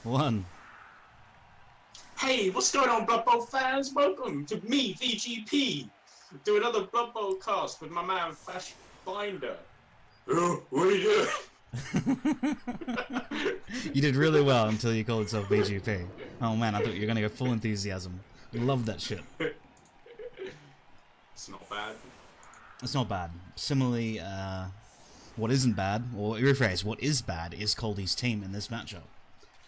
1. Hey, what's going on, Blood Bowl fans? Welcome to me, VGP. Do another Blood Bowl cast with my man Fash Binder. Oh, what are you doing? You did really well until you called yourself BGP. Oh man, I thought you were gonna go full enthusiasm. Love that shit. It's not bad. It's not bad. Similarly, what isn't bad, or rephrase, what is bad is Coldy's team in this matchup.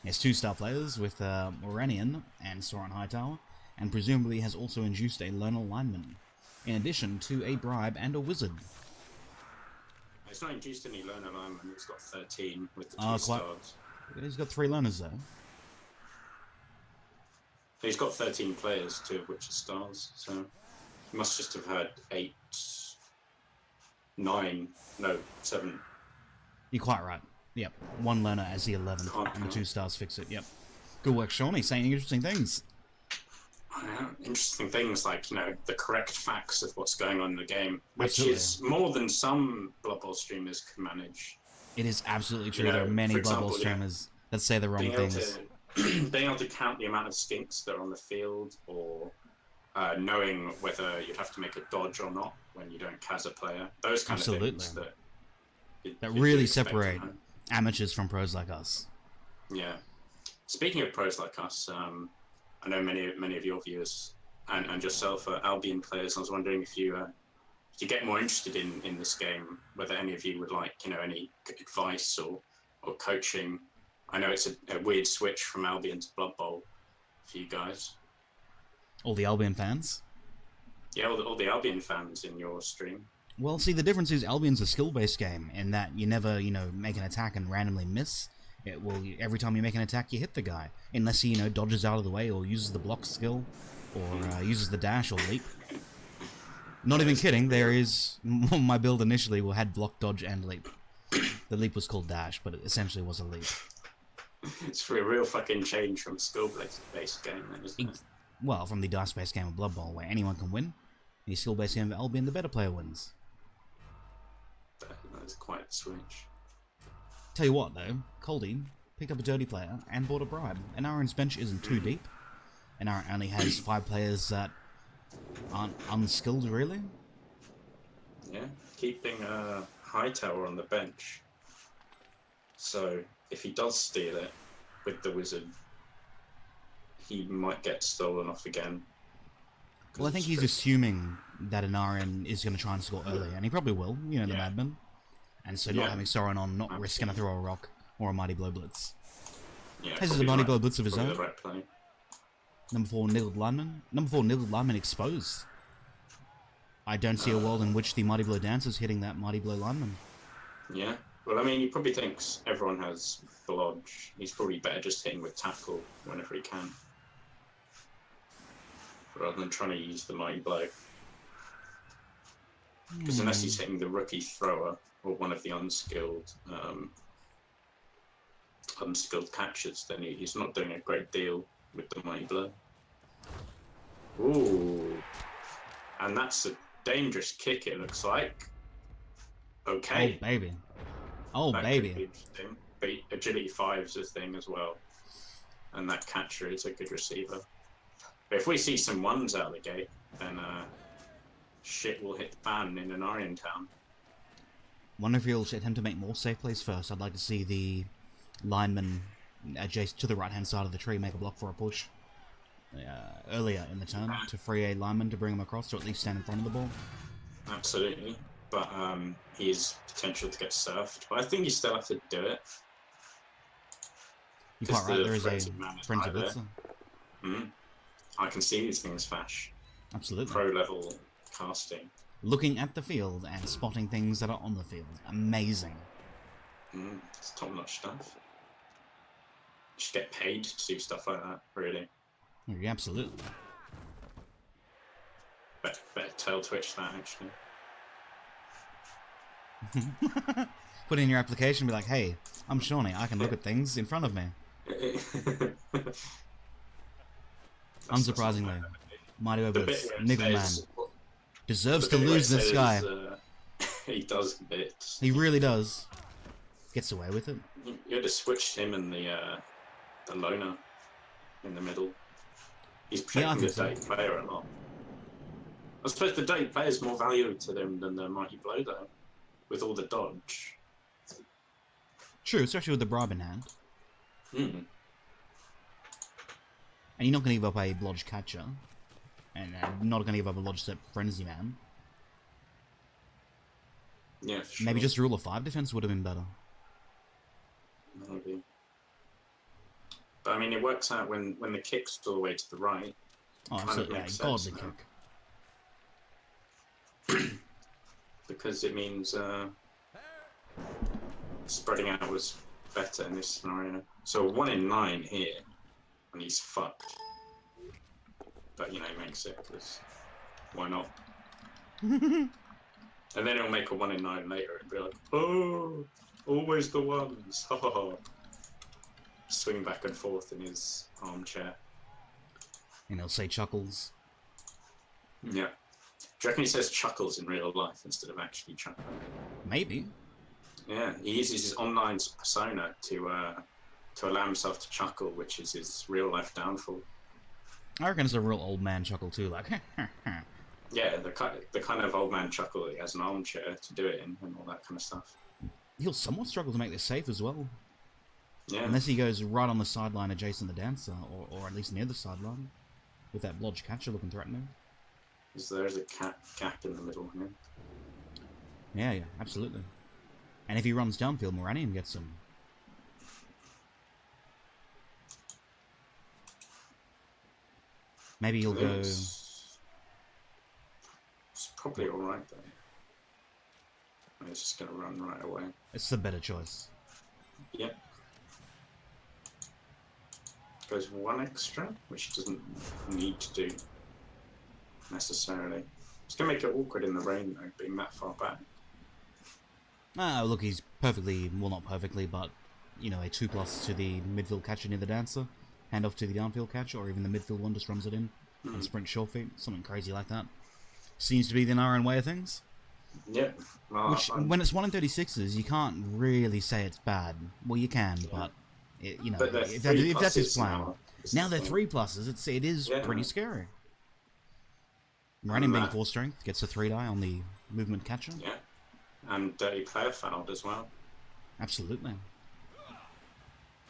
He has 2 star players with Enarion and Sauron Hightower, and presumably has also induced a lone lineman, in addition to a bribe and a wizard. It's not induced any lone alignment, it's got 13 with the 2 stars. He's got 3 learners though. He's got 13 players, 2 of which are stars, so he must just have had 8, 9, no, 7. You're quite right. Yep, 1 learner as the 11th, and the 2 stars fix it, yep. Good work, Sean. He's saying interesting things. Interesting things like, you know, the correct facts of what's going on in the game, which Absolutely. is more than some Blood Bowl streamers can manage. It is absolutely true. You know, there are many for Blood Bowl example, streamers that say the wrong things. Being able to count the amount of skinks that are on the field, or knowing whether you'd have to make a dodge or not when you don't Kaz a player. Those kind of things that really separate amateurs from pros like us. Yeah. Speaking of pros like us, I know many of your viewers and yourself are Albion players. I was wondering if you get more interested in this game, whether any of you would like, you know, any advice or coaching. I know it's a weird switch from Albion to Blood Bowl for you guys. All the Albion fans? Yeah, all the Albion fans in your stream. Well, see, the difference is Albion's a skill-based game in that you never, you know, make an attack and randomly miss. It will, every time you make an attack, you hit the guy, unless he, you know, dodges out of the way or uses the block skill, or uses the dash or leap. Not even kidding. There is my build initially had block, dodge, and leap. The leap was called dash, but it essentially was a leap. It's a real fucking change from skill-based game, then, isn't it? Well, from the dice-based game of Blood Bowl, where anyone can win. The skill-based game of Albion, the better player wins. That's quite a switch. Tell you what, though, Coldy picked up a dirty player and bought a bribe. Enarion's bench isn't too deep. Enarion only has 5 players that aren't unskilled, really. Yeah, keeping Hightower on the bench. So if he does steal it with the wizard, he might get stolen off again. Well, I think he's assuming that Enarion is going to try and score early, and he probably will, you know, the madman. And so not having Sauron on, not risking to throw a rock or a Mighty Blow Blitz. Yeah, Has a Mighty Blow Blitz of his own. The right play. Number 4, Niggled Lineman. Number 4, Niggled Lineman exposed. I don't see a world in which the Mighty Blow Dance is hitting that Mighty Blow Lineman. Yeah, well, I mean, he probably thinks everyone has Blodge. He's probably better just hitting with Tackle whenever he can, rather than trying to use the Mighty Blow. Because unless he's hitting the rookie thrower or one of the unskilled catchers, then he's not doing a great deal with the Mighty Blow. Ooh, and that's a dangerous kick, it looks like. Okay. Oh, baby. Oh, that baby. Could be interesting. But agility 5's a thing as well. And that catcher is a good receiver. But if we see some 1s out of the gate, then shit will hit the fan in Enarion Town. Wonder if he'll attempt to make more safe plays first. I'd like to see the lineman adjacent to the right-hand side of the tree make a block for a push earlier in the turn to free a lineman to bring him across, or at least stand in front of the ball. Absolutely. But he has potential to get surfed. But I think you still have to do it. You're quite right, there is a frenzy blitzer. I can see these things, Fash. Absolutely. Pro-level casting. Looking at the field and spotting things that are on the field. Amazing. It's top-notch stuff. You should get paid to do stuff like that, really. Yeah, absolutely. Better tail twitch that, actually. Put in your application and be like, hey, I'm Shawnee, I can look at things in front of me. Unsurprisingly, Mighty Blitz, Niggle Man, deserves to lose this guy. He does bits. He really does. Gets away with it. You had to switch him and the the loner in the middle. He's Yeah, I protecting think the so. dirty player a lot. I suppose the dirty player is more valuable to them than the mighty blow, though, with all the dodge. True, especially with the bribe in hand. Hmm. And you're not going to give up a Blodge Catcher. And not going to give up a Lodge Step Frenzy Man. Yeah, for sure. Maybe just Rule of 5 defense would have been better. Maybe. But I mean, it works out when the kick's all the way to the right. Oh, Kind absolutely. of Yeah, makes godly sense now. kick. Because it means spreading out was better in this scenario. So 1 in 9 here, and he's fucked. But, you know, he makes it, because why not? And then he'll make a 1 in 9 later and be like, oh, always the ones. Swing back and forth in his armchair. And he'll say Chuckles. Yeah. Do you reckon he says chuckles in real life instead of actually chuckling? Maybe. Yeah, he uses his online persona to allow himself to chuckle, which is his real life downfall. I reckon it's a real old man chuckle too, like Yeah, the kind of old man chuckle. He has an armchair to do it in and all that kind of stuff. He'll somewhat struggle to make this safe as well. Yeah. Unless he goes right on the sideline adjacent to the dancer, or at least near the sideline, with that Blodge Catcher looking threatening. There's a gap in the middle here. Yeah, absolutely. And if he runs downfield, Moranium gets him. Maybe he'll go... It's probably alright though. He's just going to run right away. It's the better choice. Yep. Goes 1 extra, which he doesn't need to do necessarily. It's going to make it awkward in the rain though, being that far back. Ah, look, he's perfectly, well not perfectly, but, you know, a 2+ to the midfield catcher near the dancer, hand off to the downfield catcher, or even the midfield one just runs it in, and sprint short feet, something crazy like that. Seems to be the Enarion way of things. Yeah. Well, Which, when it's 1 in 36s, you can't really say it's bad. Well, you can, but, you know, But if that's his plan. Now they're the 3+s, it is pretty scary. Moranium being 4 strength, gets a 3-die on the movement catcher. Yeah. And dirty player fouled as well. Absolutely.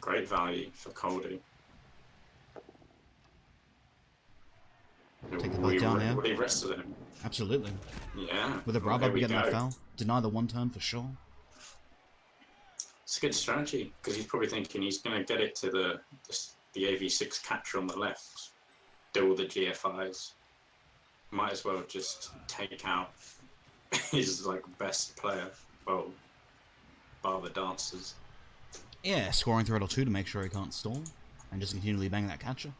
Great value for Coldy. Take the boat down there. He rested him. Absolutely. Yeah. With a Bravo getting that foul, deny the 1 turn for sure. It's a good strategy, because he's probably thinking he's going to get it to the AV6 catcher on the left, do all the GFIs. Might as well just take out his best player, well, bar the dancers. Yeah, scoring threat or 2 to make sure he can't stall, and just continually bang that catcher.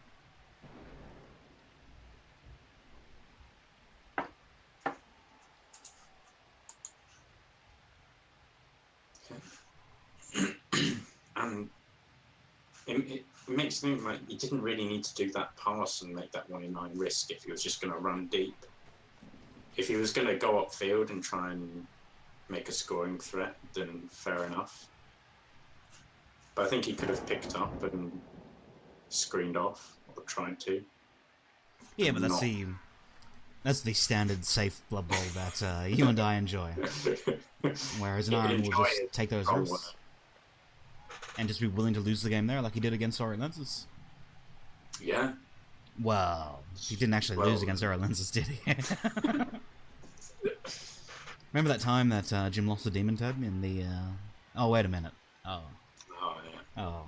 And it makes me think he didn't really need to do that pass and make that 1 in 9 risk if he was just going to run deep. If he was going to go upfield and try and make a scoring threat, then fair enough. But I think he could have picked up and screened off, or tried to. Yeah, but that's the standard safe Blood Bowl that you and I enjoy. Whereas Enarion will just take those risks. And just be willing to lose the game there like he did against Aura Lenses. Yeah. Well, he didn't actually lose against Aura Lenses, did he? Remember that time that Jim lost the Demon Tab in the... Oh, wait a minute. Oh, yeah. Oh.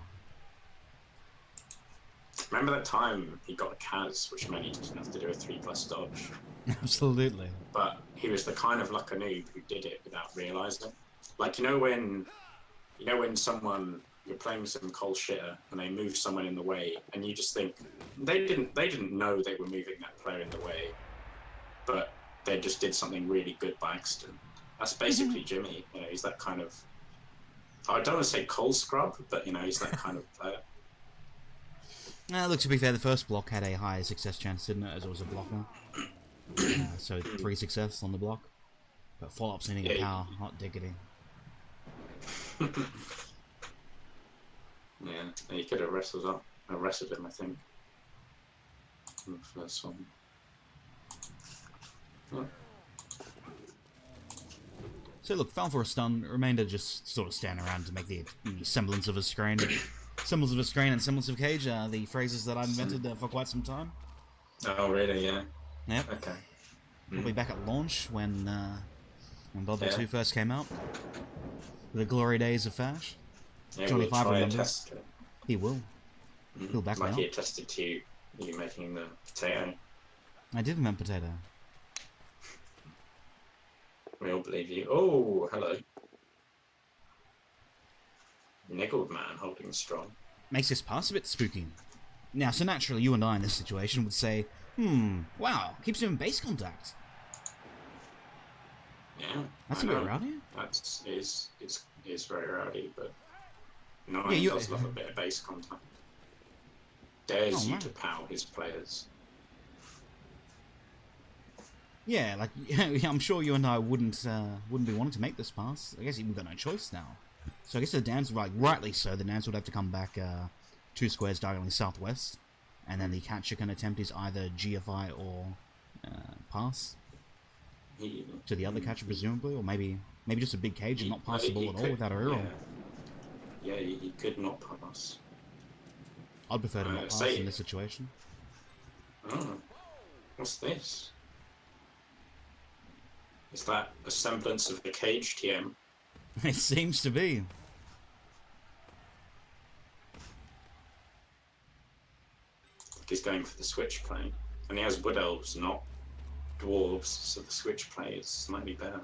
Remember that time he got a Kaz, which meant he didn't have to do a 3+ dodge? Absolutely. But he was the kind of like a noob who did it without realising. Like, you know when someone... You're playing some cold shitter and they move someone in the way, and you just think they didn't know they were moving that player in the way, but they just did something really good by accident. That's basically Jimmy. You know, he's that kind of, I don't want to say cold scrub, but you know, he's that kind of player. Look, to be fair, the first block had a higher success chance, didn't it, as it was a blocker. So 3 success on the block, but follow-up's needing a power, hot diggity. Yeah, he could have arrested him, I think. In the first one. Oh. So look, fell for a stun. Remainder just sort of stand around to make the semblance of a screen. Semblance of a screen and semblance of cage are the phrases that I've invented for quite some time. Oh, really? Yeah. Yep. Okay. Probably back at launch when Blood Bowl Yeah. 2 first came out. The glory days of Fash. Yeah, Johnny we'll 5 try and remembers. test it. He will. He'll back me Like up. he attested to you making the potato. I did invent potato. We all believe you. Oh, hello. Nickled man holding strong. Makes this pass a bit spooky. Now, so naturally, you and I in this situation would say, wow, keeps him in base contact. Yeah. That's a bit rowdy. That's is very rowdy, but no, Yeah, he does love a bit of base contact. Dares you to pow his players. Yeah, like I'm sure you and I wouldn't be wanting to make this pass. I guess we've got no choice now. So I guess the dance, rightly so, the dance would have to come back 2 squares diagonally southwest, and then the catcher can attempt his either GFI or pass to the other catcher, presumably, or maybe just a big cage and not pass the ball at all without a reroll. Yeah, he could not pass. I'd prefer to not pass in this situation. Oh, what's this? Is that a semblance of the cage TM? It seems to be. He's going for the switch play. And he has wood elves, not dwarves, so the switch play is slightly better.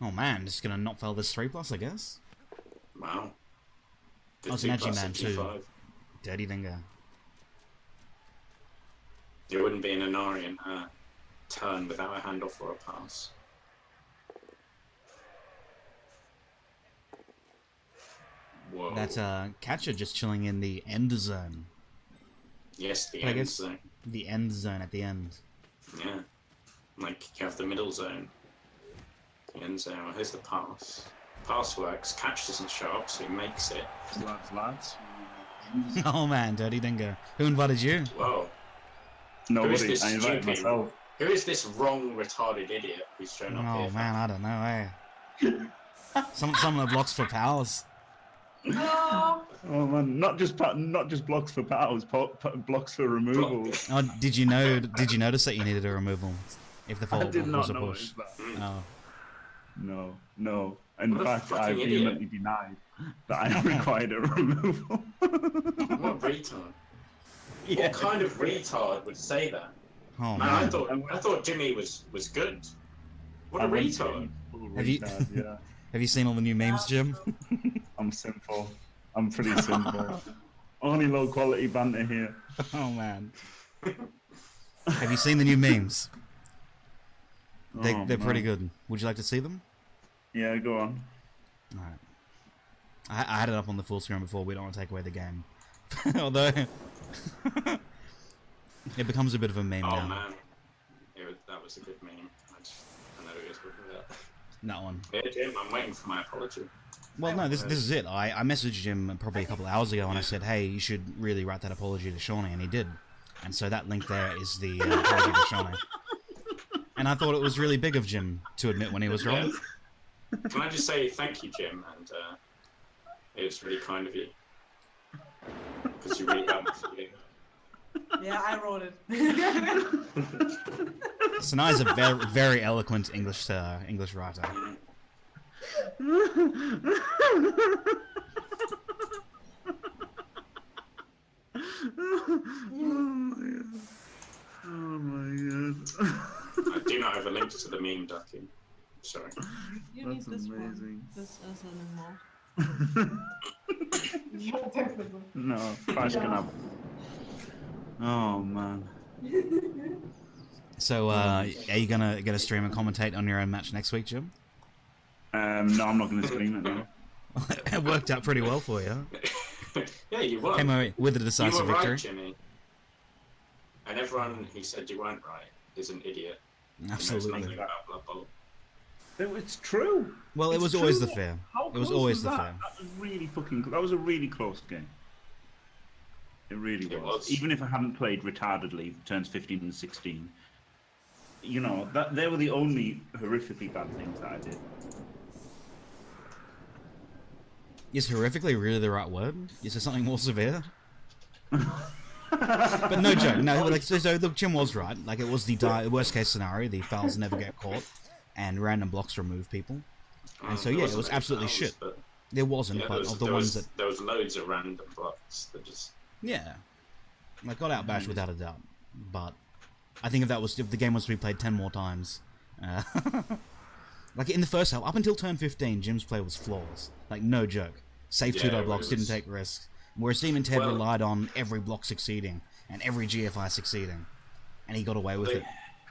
Oh man, just gonna not fail this 3+, I guess. Wow. I was an edgy man too. Dirty Dinger. There wouldn't be an Enarion turn without a handoff or a pass. Whoa. That's catcher just chilling in the end zone. Yes, the end zone. The end zone at the end. Yeah. Like, you have the middle zone. The end zone. Well, here's the pass. Pass works. Catch doesn't show up, so he makes it. Lads. Oh man, Dirty Dinger. Who invited you? Whoa. Nobody. I invited myself. Who is this wrong, retarded idiot who's shown up here? Oh man, I don't know, eh? Someone that blocks for powers. Oh man, not just blocks for powers, blocks for removal. Oh, did you notice that you needed a removal if the follow was a push? Oh. No. In fact, I vehemently denied that I required a removal. What retard? Yeah. What kind of retard would say that? Oh man, man. I thought Jimmy was good. What a retard! Have you seen all the new memes, Jim? I'm simple. I'm pretty simple. Only low quality banter here. Oh man. Have you seen the new memes? They're pretty good. Would you like to see them? Yeah, go on. Alright. I had it up on the full screen before. We don't want to take away the game. Although it becomes a bit of a meme now. Oh man, that was a good meme. I know it was good with that. That one. Yeah, Jim, I'm waiting for my apology. Well, no, this is it. I messaged him probably a couple of hours ago and I said, hey, you should really write that apology to Shawnee, and he did. And so that link there is the apology to Shawnee. And I thought it was really big of Jim to admit when he was wrong. Can I just say thank you, Jim, and it was really kind of you. Because you really got me feeling. Yeah, I wrote it. Sanai's a very, very eloquent English writer. Oh my god. I do not have a link to the meme, Ducky. Sorry. You That's need this amazing. one. This as an emote. Yeah, technically. No, Fash can have. Oh man. So, are you gonna stream and commentate on your own match next week, Jim? No, I'm not gonna stream it now. It worked out pretty well for you. Yeah, you won. Came away with a decisive you were victory. right, Jimmy. And everyone who said you weren't right is an idiot. Absolutely. He knows nothing about Blood Bowl. It's true. Well, it It's was always true. the fair. How It was close always the that? fair. That was really fucking. That was a really close game. It really It was. was. Even if I hadn't played retardedly, turns 15 and 16. You know that they were the only horrifically bad things that I did. Is horrifically really the right word? Is there something more severe? But no joke. No, like so look, Jim was right. Like it was the worst case scenario. The fouls never get caught, and random blocks remove people. And so yeah, it was absolutely shit. There wasn't, but of the ones that there was loads of random blocks that just yeah, like got outbashed without a doubt. But I think if the game was to be played 10 more times, like in the first half, up until turn 15, Jim's play was flawless. Like no joke. Safe 2-die blocks, didn't take risks. Whereas Team and Ted relied on every block succeeding and every GFI succeeding, and he got away with it.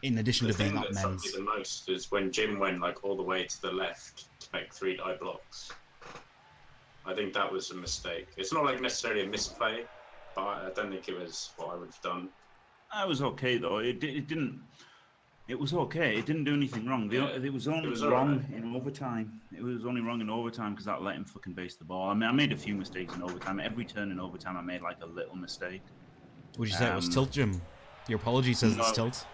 In addition to being up men's. The thing that sucked me the most is when Jim went like all the way to the left to make 3-die blocks. I think that was a mistake. It's not like necessarily a misplay, but I don't think it was what I would have done. I was okay though. It didn't. It was okay. It didn't do anything wrong. It was only wrong in overtime. It was only wrong in overtime because that let him fucking base the ball. I mean, I made a few mistakes in overtime. Every turn in overtime, I made like a little mistake. Would you say it was tilt, Jim? Your apology says it's tilt.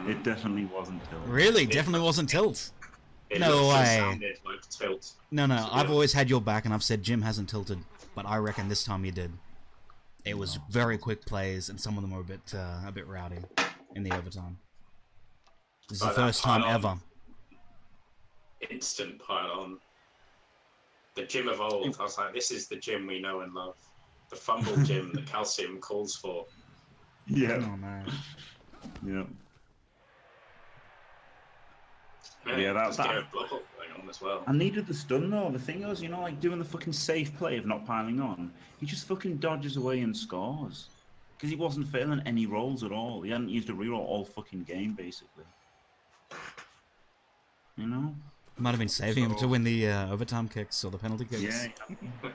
It definitely wasn't tilt. Really? Definitely wasn't tilt? No way. Sounded like tilt. No, I've always had your back and I've said Jim hasn't tilted, but I reckon this time you did. It was very quick plays and some of them were a bit rowdy in the overtime. This is the first time ever. Instant pile on. The Jim of old. I was like, this is the Jim we know and love. The fumble Jim that Calcium calls for. Yeah. Oh man. Yeah. Yeah, that's a block up going on as well. I needed the stun though. The thing was, like doing the fucking safe play of not piling on. He just fucking dodges away and scores. Because he wasn't failing any rolls at all. He hadn't used a reroll all fucking game, basically. Might have been saving him to win the overtime kicks or the penalty kicks. Yeah.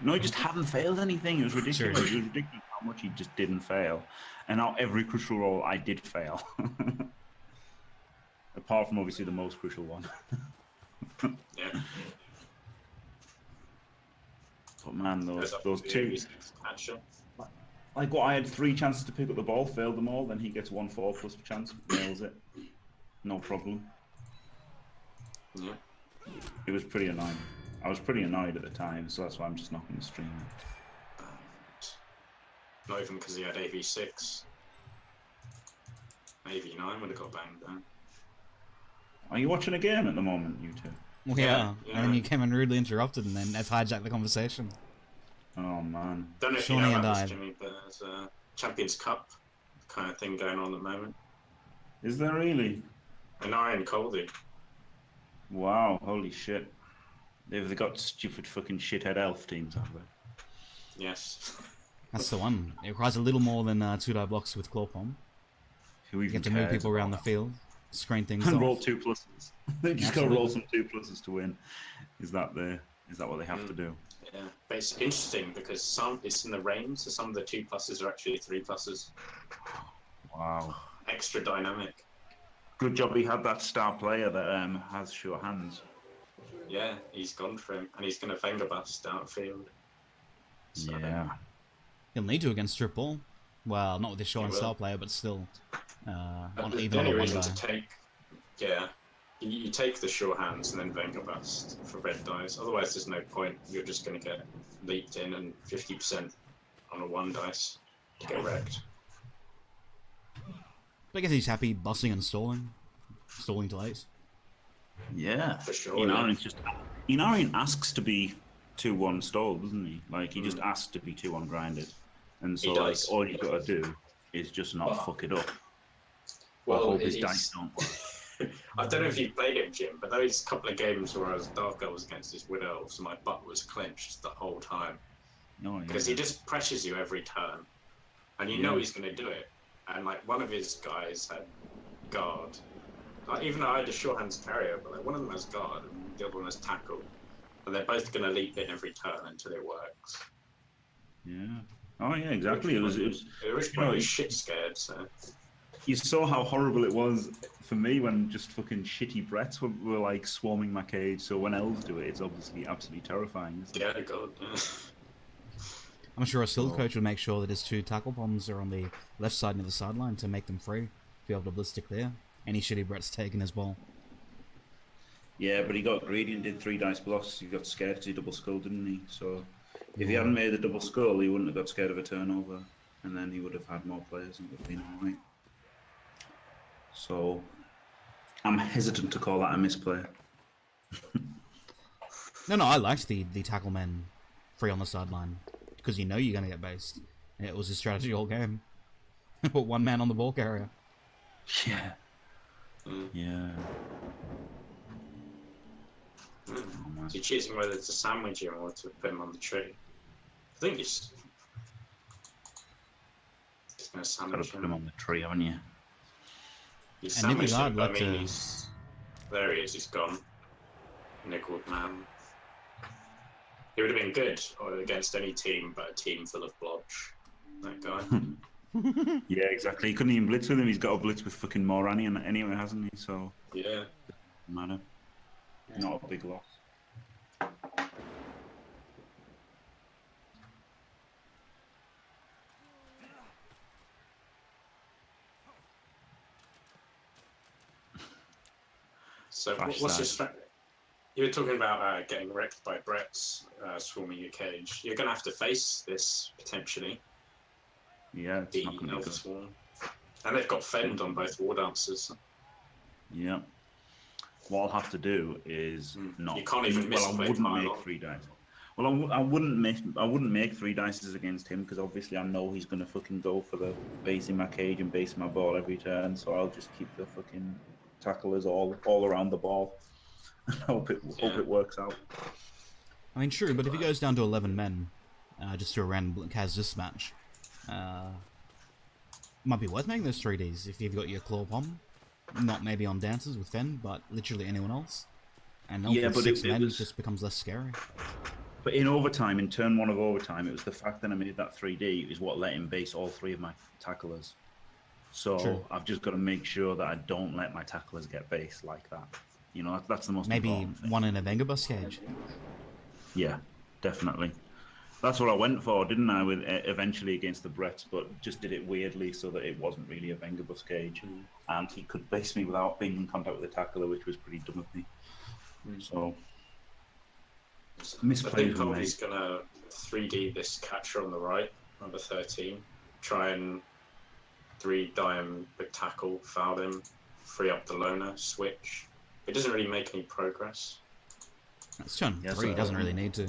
No, he just hadn't failed anything. It was ridiculous. Sure. It was ridiculous how much he just didn't fail. And now every crucial roll I did fail. Apart from obviously the most crucial one. Yeah. But man, those two. Like what I had 3 chances to pick up the ball, failed them all, then he gets 1-4 plus chance, nails it. No problem. Yeah. It was pretty annoying. I was pretty annoyed at the time, so that's why I'm just knocking the stream. Not even because he had AV6. AV9 would have got banged down. Are you watching a game at the moment, you two? Well, yeah. And then you came and rudely interrupted and then I've hijacked the conversation. Oh man. Don't know if Shawnee you know and about I. this, Jimmy, but there's a Champions Cup kind of thing going on at the moment. Is there really? Enarion Coldy. Wow, holy shit. They've got stupid fucking shithead elf teams, have they? Yes. That's the one. It requires a little more than 2-die blocks with Claw Palm. Who You even get to move cares people around the about field, screen things that? And off. roll 2 pluses. They just gotta roll some 2 pluses to win. Is that what they have to do? Yeah, but it's interesting because it's in the range, so some of the 2 pluses are actually 3 pluses. Wow. Extra dynamic. Good job he had that star player that has sure hands. Yeah, he's gone for him, and he's going to finger bust outfield. So, Yeah. He'll need to against Strip Ball. Well, not with this short and star player, but still. Even on a 1-die. You take the sure hands and then Venga Bust for red dice. Otherwise, there's no point. You're just going to get leaped in and 50% on a 1 dice to get wrecked. But I guess he's happy busting and stalling. Stalling to ace. Yeah. For sure. Enarion asks to be 2-1 stalled, doesn't he? Like, he just asks to be 2-1 grinded. And so, like, all you got to do is just not fuck it up. Well, hope his dice don't work. I don't know if you played him, Jim, but those couple of games where I was Dark Elves against his Wood Elves, my butt was clenched the whole time. No, because he just pressures you every turn. And you know he's going to do it. And, like, one of his guys had guard. Like, even though I had a shorthands carrier, but like, one of them has guard and the other one has tackle. And they're both going to leap in every turn until it works. Yeah. Oh, yeah, exactly. It was Originally, I was shit scared, so... You saw how horrible it was for me when just fucking shitty Bretts were like swarming my cage. So when elves do it, it's obviously absolutely terrifying, isn't it? Yeah, God. I'm sure a skill coach would make sure that his 2 tackle bombs are on the left side of the sideline to make them free. Be able to ballistic there. Any shitty Brett's taking his ball. Yeah, but he got greedy and did 3 dice blocks. He got scared because he double skulled, didn't he? So if he hadn't made the double skull, he wouldn't have got scared of a turnover, and then he would have had more players and it would have been alright. So I'm hesitant to call that a misplay. No, I liked the tackle men free on the sideline because you know you're going to get based. And it was his strategy all game. Put 1 man on the ball carrier. Yeah. Yeah. So you're choosing whether to sandwich him or to put him on the tree. I think you're just going to sandwich Gotta put him on the tree, haven't you? You sandwiched him, but I mean, to... there he is, he's gone. Nickeled man. He would have been good against any team, but a team full of blotch. That guy. Yeah, exactly. He couldn't even blitz with him. He's got a blitz with fucking Morani anyway, hasn't he? So yeah, doesn't matter. Not a big loss. So what's your strategy? You were talking about getting wrecked by Brett's swarming your cage. You're going to have to face this potentially. Yeah, it's not going to be good. Swarm. And they've got Fend on both War Dancers. Yeah. What I'll have to do is not. You can't even miss. Well, I wouldn't make 3 dice. Well, I wouldn't make 3 dices against him because obviously I know he's gonna fucking go for the basing my cage and basing my ball every turn. So I'll just keep the fucking tacklers all around the ball. hope it works out. I mean, true, but if he goes down to 11 men, just to a random Kaz match, might be worth making those 3Ds if you've got your claw bomb. Not maybe on dancers with Fen, but literally anyone else. And but 6 men just becomes less scary. But in overtime, in turn 1 of overtime, it was the fact that I made that 3D is what let him base all 3 of my tacklers. So True. I've just got to make sure that I don't let my tacklers get based like that. You know, that's the most maybe important thing. one in a Vengabus cage. Yeah, definitely. That's what I went for, didn't I, with eventually against the Bretts, but just did it weirdly so that it wasn't really a Vengabus cage. And he could base me without being in contact with the tackler, which was pretty dumb of me. So, I think Coldy's going to 3D this catcher on the right, number 13. Try and 3-die him with tackle, foul him, free up the loner, switch. It doesn't really make any progress. That's turn 3, he doesn't really need to.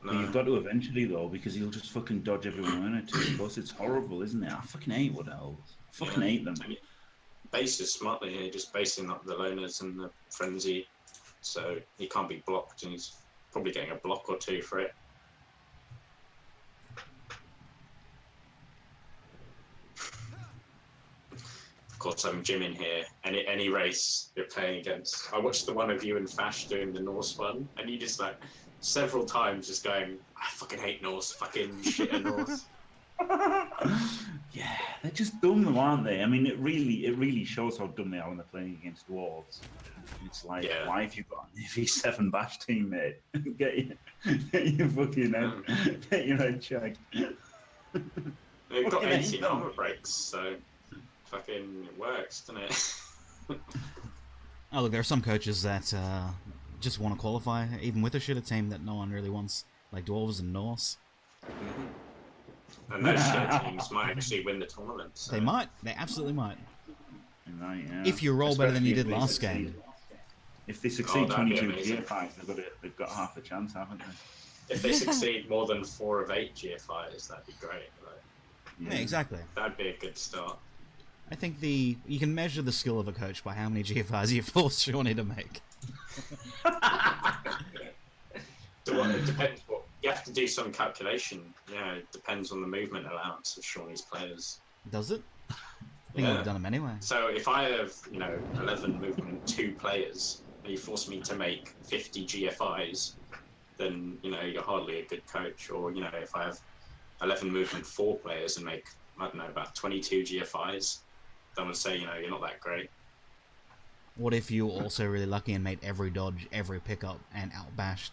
No. You've got to eventually, though, because he'll just fucking dodge everyone in it too. Plus, it's horrible, isn't it? I fucking hate Wood Elves. I fucking hate them. I mean, bases smartly here, just basing up the loners and the frenzy, so he can't be blocked, and he's probably getting a block or 2 for it. Of course, I'm Jim in here. Any race you're playing against, I watched the one of you and Fash doing the Norse one, and you just like several times just going, I fucking hate Norse, fucking shit at Norse. Yeah, they're just dumb though, aren't they? I mean, it really shows how dumb they are when they're playing against dwarves. It's like, why have you got an EV7 bash team, mate? get your fucking head, get your head checked. They've got 18 armor breaks, so fucking it works, doesn't it? Oh, look, there are some coaches that just want to qualify, even with a shitter team that no one really wants, like Dwarves and Norse. And those shitter teams might actually win the tournament. So. They might. They absolutely might. Right, yeah. If you roll better than you did last game. If they succeed 22 GFIs, they've got half a chance, haven't they? If they succeed more than 4 of 8 GFIs, that'd be great. Yeah, exactly. That'd be a good start. I think you can measure the skill of a coach by how many GFIs you force Shawnee to make. It depends what you have to do some calculation. Yeah, it depends on the movement allowance of Shawnee's players. Does it? I think I would have done them anyway. So if I have 11 movement 2 players and you force me to make 50 GFIs, then you're hardly a good coach. Or if I have 11 movement 4 players and make, I don't know, about 22 GFIs, then would say, you're not that great. What if you were also really lucky and made every dodge, every pickup, and outbashed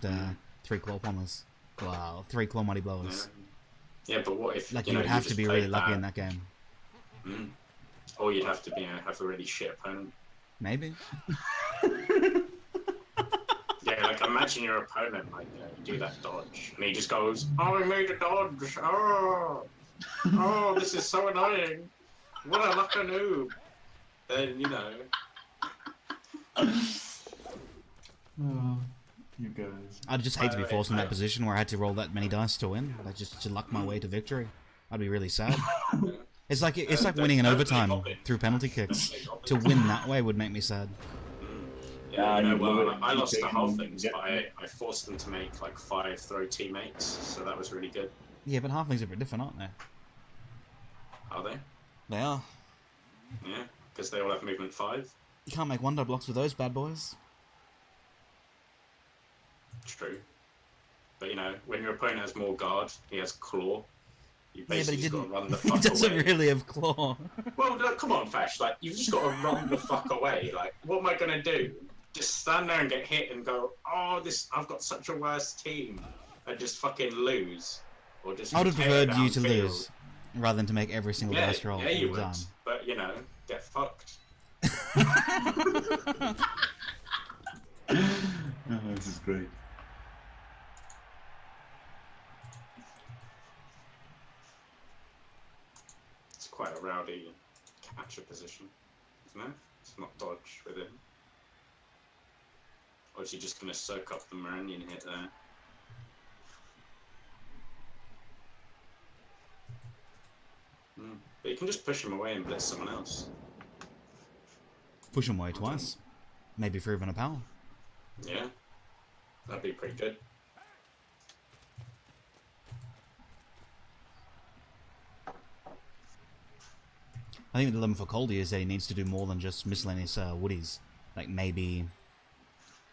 3 claw pommers? Wow, 3 claw mighty blowers. Yeah, but what if you would have to be really lucky in that game. Or you'd have to be have a really shit opponent. Maybe. Yeah, like imagine your opponent, like you do that dodge, and he just goes, "Oh, I made a dodge! Oh, this is so annoying! What a lucky noob!" Then Oh, you guys. I'd just hate to be forced in that position where I had to roll that many dice to win. Like just to luck my way to victory. I'd be really sad. It's like winning an overtime through penalty kicks. To win that way would make me sad. Yeah, well, I lost the whole things, but I forced them to make like 5 throw teammates, so that was really good. Yeah, but halflings are a bit different, aren't they? Are they? They are. Yeah, because they all have movement 5. You can't make one-die blocks with those bad boys. True. But when your opponent has more guard, he has claw. You basically just got to run the fuck away. He doesn't really have claw. Well, no, come on, Fash. Like, you've just got to run the fuck away. Like, what am I gonna do? Just stand there and get hit and go, "Oh, I've got such a worse team," and just fucking lose, or just. I would have preferred you to lose, rather than to make every single dice roll. Yeah, you would. But get fucked. Oh, this is great. Quite a rowdy catcher position, isn't it? It's not dodge with him. Or is he just going to soak up the Enarion hit there? But you can just push him away and blitz someone else. Push him away twice. Maybe for even a power. Yeah, that'd be pretty good. I think the dilemma for Coldy is that he needs to do more than just miscellaneous woodies. Like maybe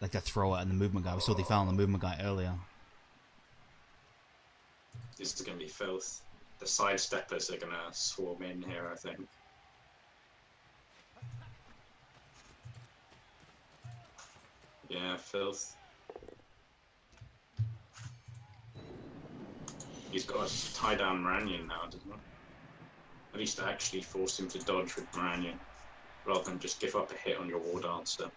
like the thrower and the movement guy. We saw the foul on the movement guy earlier. This is going to be filth. The sidesteppers are going to swarm in here, I think. Yeah, filth. He's got to tie down Enarion now, doesn't he? At least actually force him to dodge with Enarion, rather than just give up a hit on your war dancer.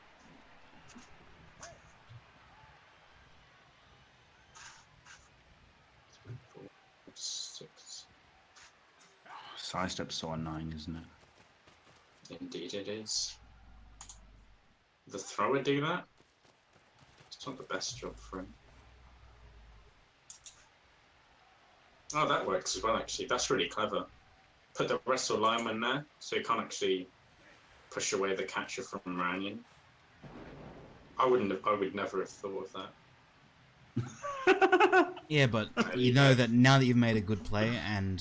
Sidestep's so annoying, isn't it? Indeed it is. The thrower do that? It's not the best job for him. Oh, that works as well, actually. That's really clever. Put the wrestle lineman there, so you can't actually push away the catcher from Enarion. I would never have thought of that. Yeah, but you know that now that you've made a good play and,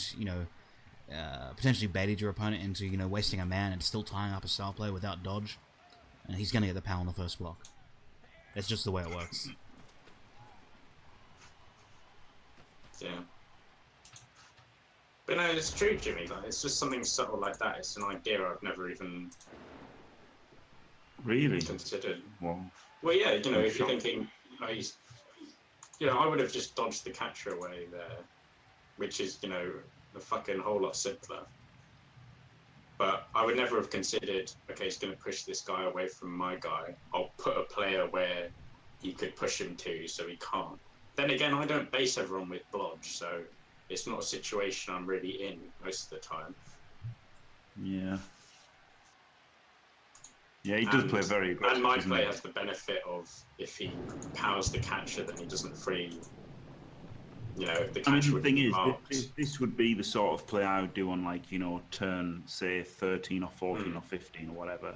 potentially baited your opponent into, wasting a man and still tying up a style play without dodge, and he's going to get the power on the first block. That's just the way it works. Yeah. But no, it's true, Jimmy. Like, it's just something subtle like that. It's an idea I've never even really considered. Well, yeah, if you're thinking, I would have just dodged the catcher away there, which is, a fucking whole lot simpler. But I would never have considered, okay, he's going to push this guy away from my guy. I'll put a player where he could push him to, so he can't. Then again, I don't base everyone with blodge, so it's not a situation I'm really in most of the time. Yeah. Yeah, he does play very aggressive. And my play has the benefit of, if he powers the catcher, then he doesn't free. The catcher the thing is, this would be the sort of play I would do on, turn, say, 13 or 14 or 15 or whatever,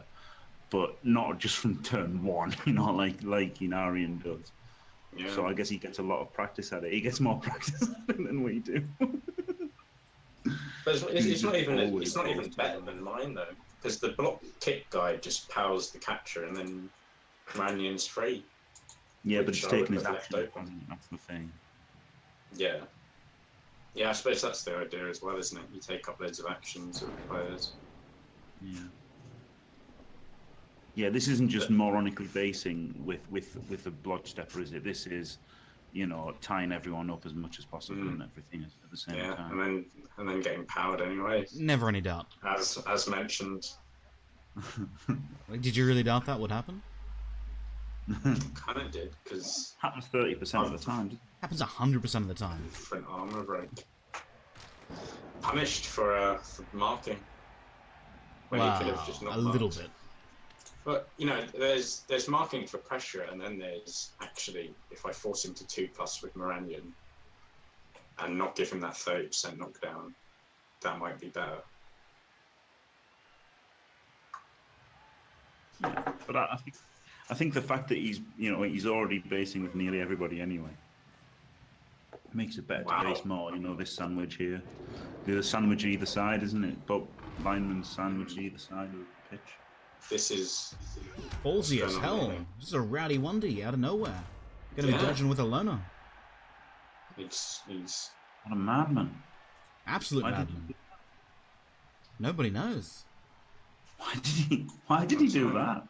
but not just from turn 1, like Enarion does. Yeah. So I guess he gets a lot of practice at it. He gets more practice at it than we do. But it's not even better than mine, though, because the block kick guy just powers the catcher and then Enarion's free. Yeah, but it's taking his action open. That's the thing. Yeah. Yeah, I suppose that's the idea as well, isn't it? You take up loads of actions of players. Yeah. Yeah, this isn't just moronically basing with the Blood Stepper, is it? This is, tying everyone up as much as possible and everything at the same time. and then getting powered anyway. Never any doubt. As mentioned. Did you really doubt that would happen? Kind of did, because happens 30% of the time. Happens 100% of the time. Different armor break. Punished for marking. When he could have just not a little marked. bit. But there's marking for pressure, and then there's actually if I force him to 2+ with Enarion and not give him that 30% knockdown, that might be better. Yeah, but I think the fact that he's already basing with nearly everybody anyway makes it better to base more. This sandwich here, the sandwich either side, isn't it? But lineman's sandwich either side of the pitch. This is ballsy as hell. Just a rowdy wondy out of nowhere. Gonna be dodging with a loner. He's what a madman. Absolute madman. Nobody knows. Why did he do that?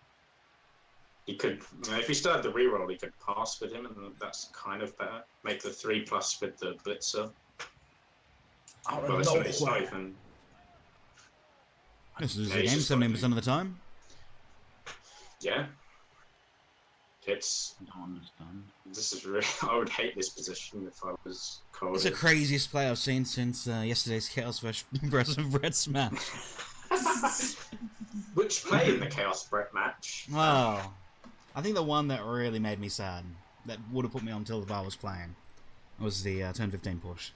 He could, if he still had the reroll, he could pass with him, and that's kind of better. Make the 3+ with the blitzer. Well, it's not even. This is a game 70% of the time. Yeah. I don't understand. This is really. I would hate this position if I was Coldy. It's the craziest play I've seen since yesterday's Chaos vs. Red Smash. Which play in the Chaos Brett match? Oh, I think the one that really made me sad, that would have put me on tilt if I was playing, was the turn 15 push.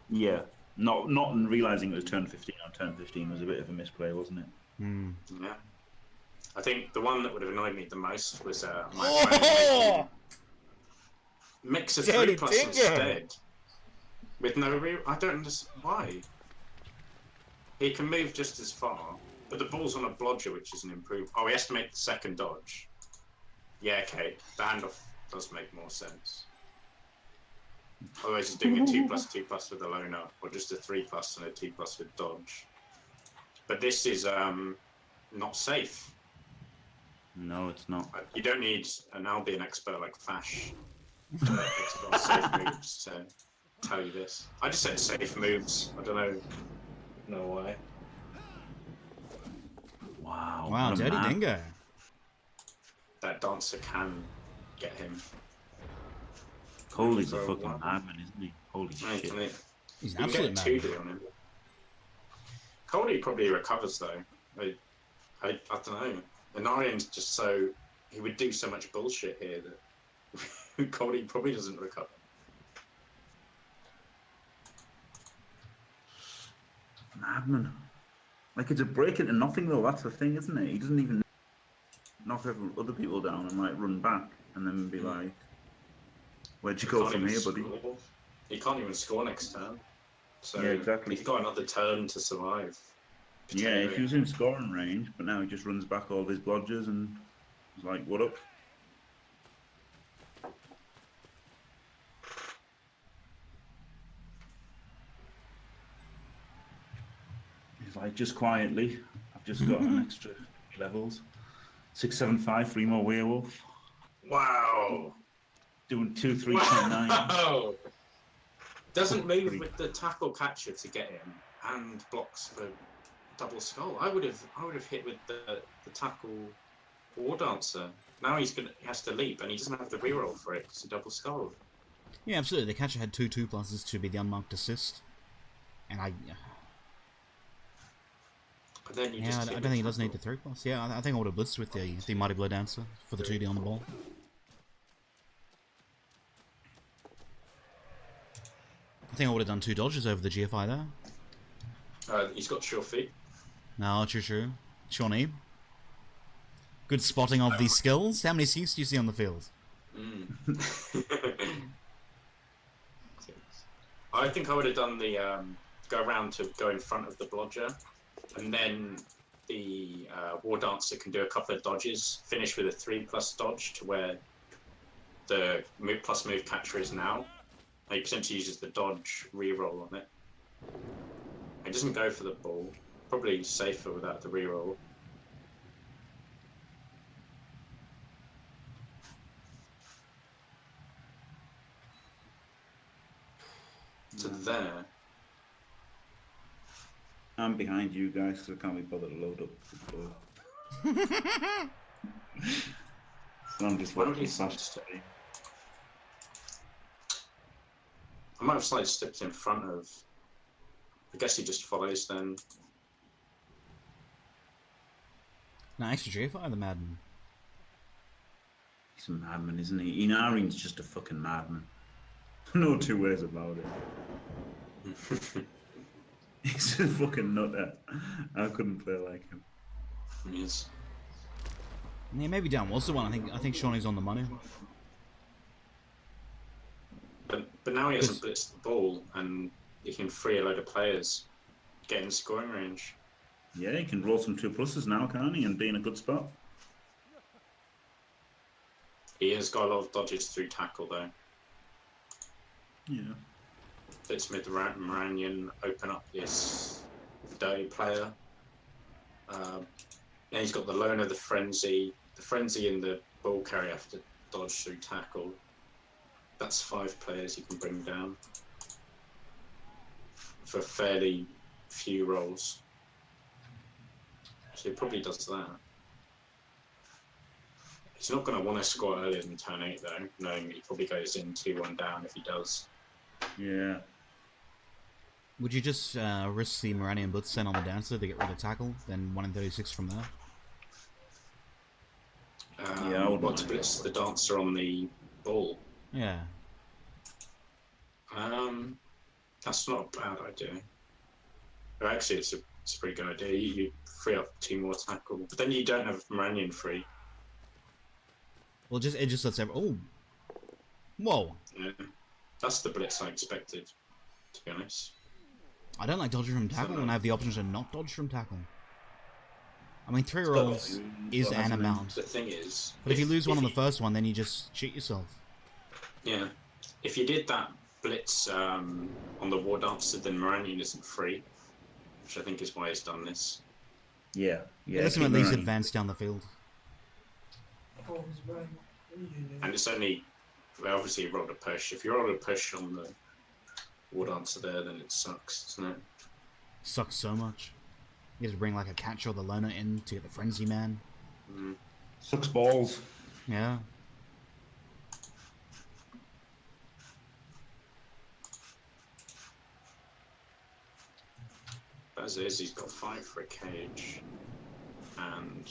Yeah, not realizing it was turn 15 on turn 15 was a bit of a misplay, wasn't it? Mm. Yeah. I think the one that would have annoyed me the most was my mix of 3+ instead. With no I don't understand why. He can move just as far, but the ball's on a blodger, which is an improvement. Oh, he has to make the second dodge. Yeah, okay. The handoff does make more sense. Otherwise, he's doing a 2+2+ with a loner, or just a 3+ and a 2+ with dodge. But this is not safe. No, it's not. You don't need an Albion expert like Fash expert on safe moves to tell you this. I just said safe moves. I don't know why. Wow, Dirty Dingo. That dancer can get him. Coldy's a fucking madman, isn't he? Holy shit. He's an absolute madman. 2D on him. Coldy probably recovers though. I don't know. Enarion's just so he would do so much bullshit here that Coldy probably doesn't recover. Madman. Like, it's a break into nothing though, that's the thing, isn't it? He doesn't even knock other people down and like run back and then be like, where'd you go from here, buddy? He can't even score next turn. So yeah, exactly. He's got another turn to survive. Yeah, if he was in scoring range, but now he just runs back all of his blodgers and is like, what up? He's like, just quietly, I've just got an extra levels. 675, 3 more werewolf. Wow. Doing 2, 3, 10, 9. Wow. Doesn't move with the tackle catcher to get him and blocks for double skull. I would have hit with the tackle war dancer. Now he has to leap and he doesn't have the reroll for it because he double skull. Yeah, absolutely. The catcher had 2 2+s to be the unmarked assist, and I don't think he does need the 3+. Yeah, I think I would have blitzed with the Mighty Blow Dancer for the 2D on the ball. I think I would have done 2 dodges over the GFI there. He's got sure feet. No, true. Shawnee. Good spotting of these skills. How many Seeks do you see on the field? I think I would have done the go around to go in front of the blodger, and then the war dancer can do a couple of dodges, finish with a 3+ dodge to where the move catcher is now. He potentially uses the dodge reroll on it. He doesn't go for the ball. Probably safer without the reroll. To there. I'm behind you guys because I can't be bothered to load up the board. I'm just watching fast. I might have slightly stepped in front of. I guess he just follows then. No, extra GFI the madman. He's a madman, isn't he? Enarion's just a fucking madman. No two ways about it. He's a fucking nutter. I couldn't play like him. Yes. Yeah, maybe Dan was the one. I think Shawnee's on the money. But now he hasn't blitzed the ball, and he can free a load of players, get in scoring range. Yeah, he can roll some 2+s now, can't he? And be in a good spot. He has got a lot of dodges through tackle though. Yeah. Blitz mid Enarion, open up this dirty player. And he's got the loner, the frenzy. The frenzy and the ball carrier have to dodge through tackle. That's 5 players you can bring down for fairly few rolls. So he probably does that. He's not going to want to score earlier than turn 8 though, knowing he probably goes in 2-1 down if he does. Yeah. Would you just risk the Moranian Blitz send on the dancer to get rid of tackle, then 1 in 36 from there? Yeah, I would want to blitz the dancer on the ball. Yeah. That's not a bad idea. But actually, it's a pretty good idea. You free up 2 more tackle, but then you don't have Moranion free. Well, it just lets oh, whoa! Yeah, that's the blitz I expected, to be honest. I don't like dodging from tackle when I have the option to not dodge from tackle. I mean, 3 rolls is an amount. The thing is, but if you lose one on the first one, then you just cheat yourself. Yeah, if you did that blitz on the War Dancer, then Moranion isn't free, which I think is why he's done this. Yeah, yeah. It lets him at least advance down the field. Oh, he's right. And it's only, well, obviously you rolled a push. If you roll a push on the War Dancer there, then it sucks, doesn't it? Sucks so much. You have to bring like a catcher or the loner in to get the frenzy man. Sucks balls. Yeah. As is, he's got 5 for a cage, and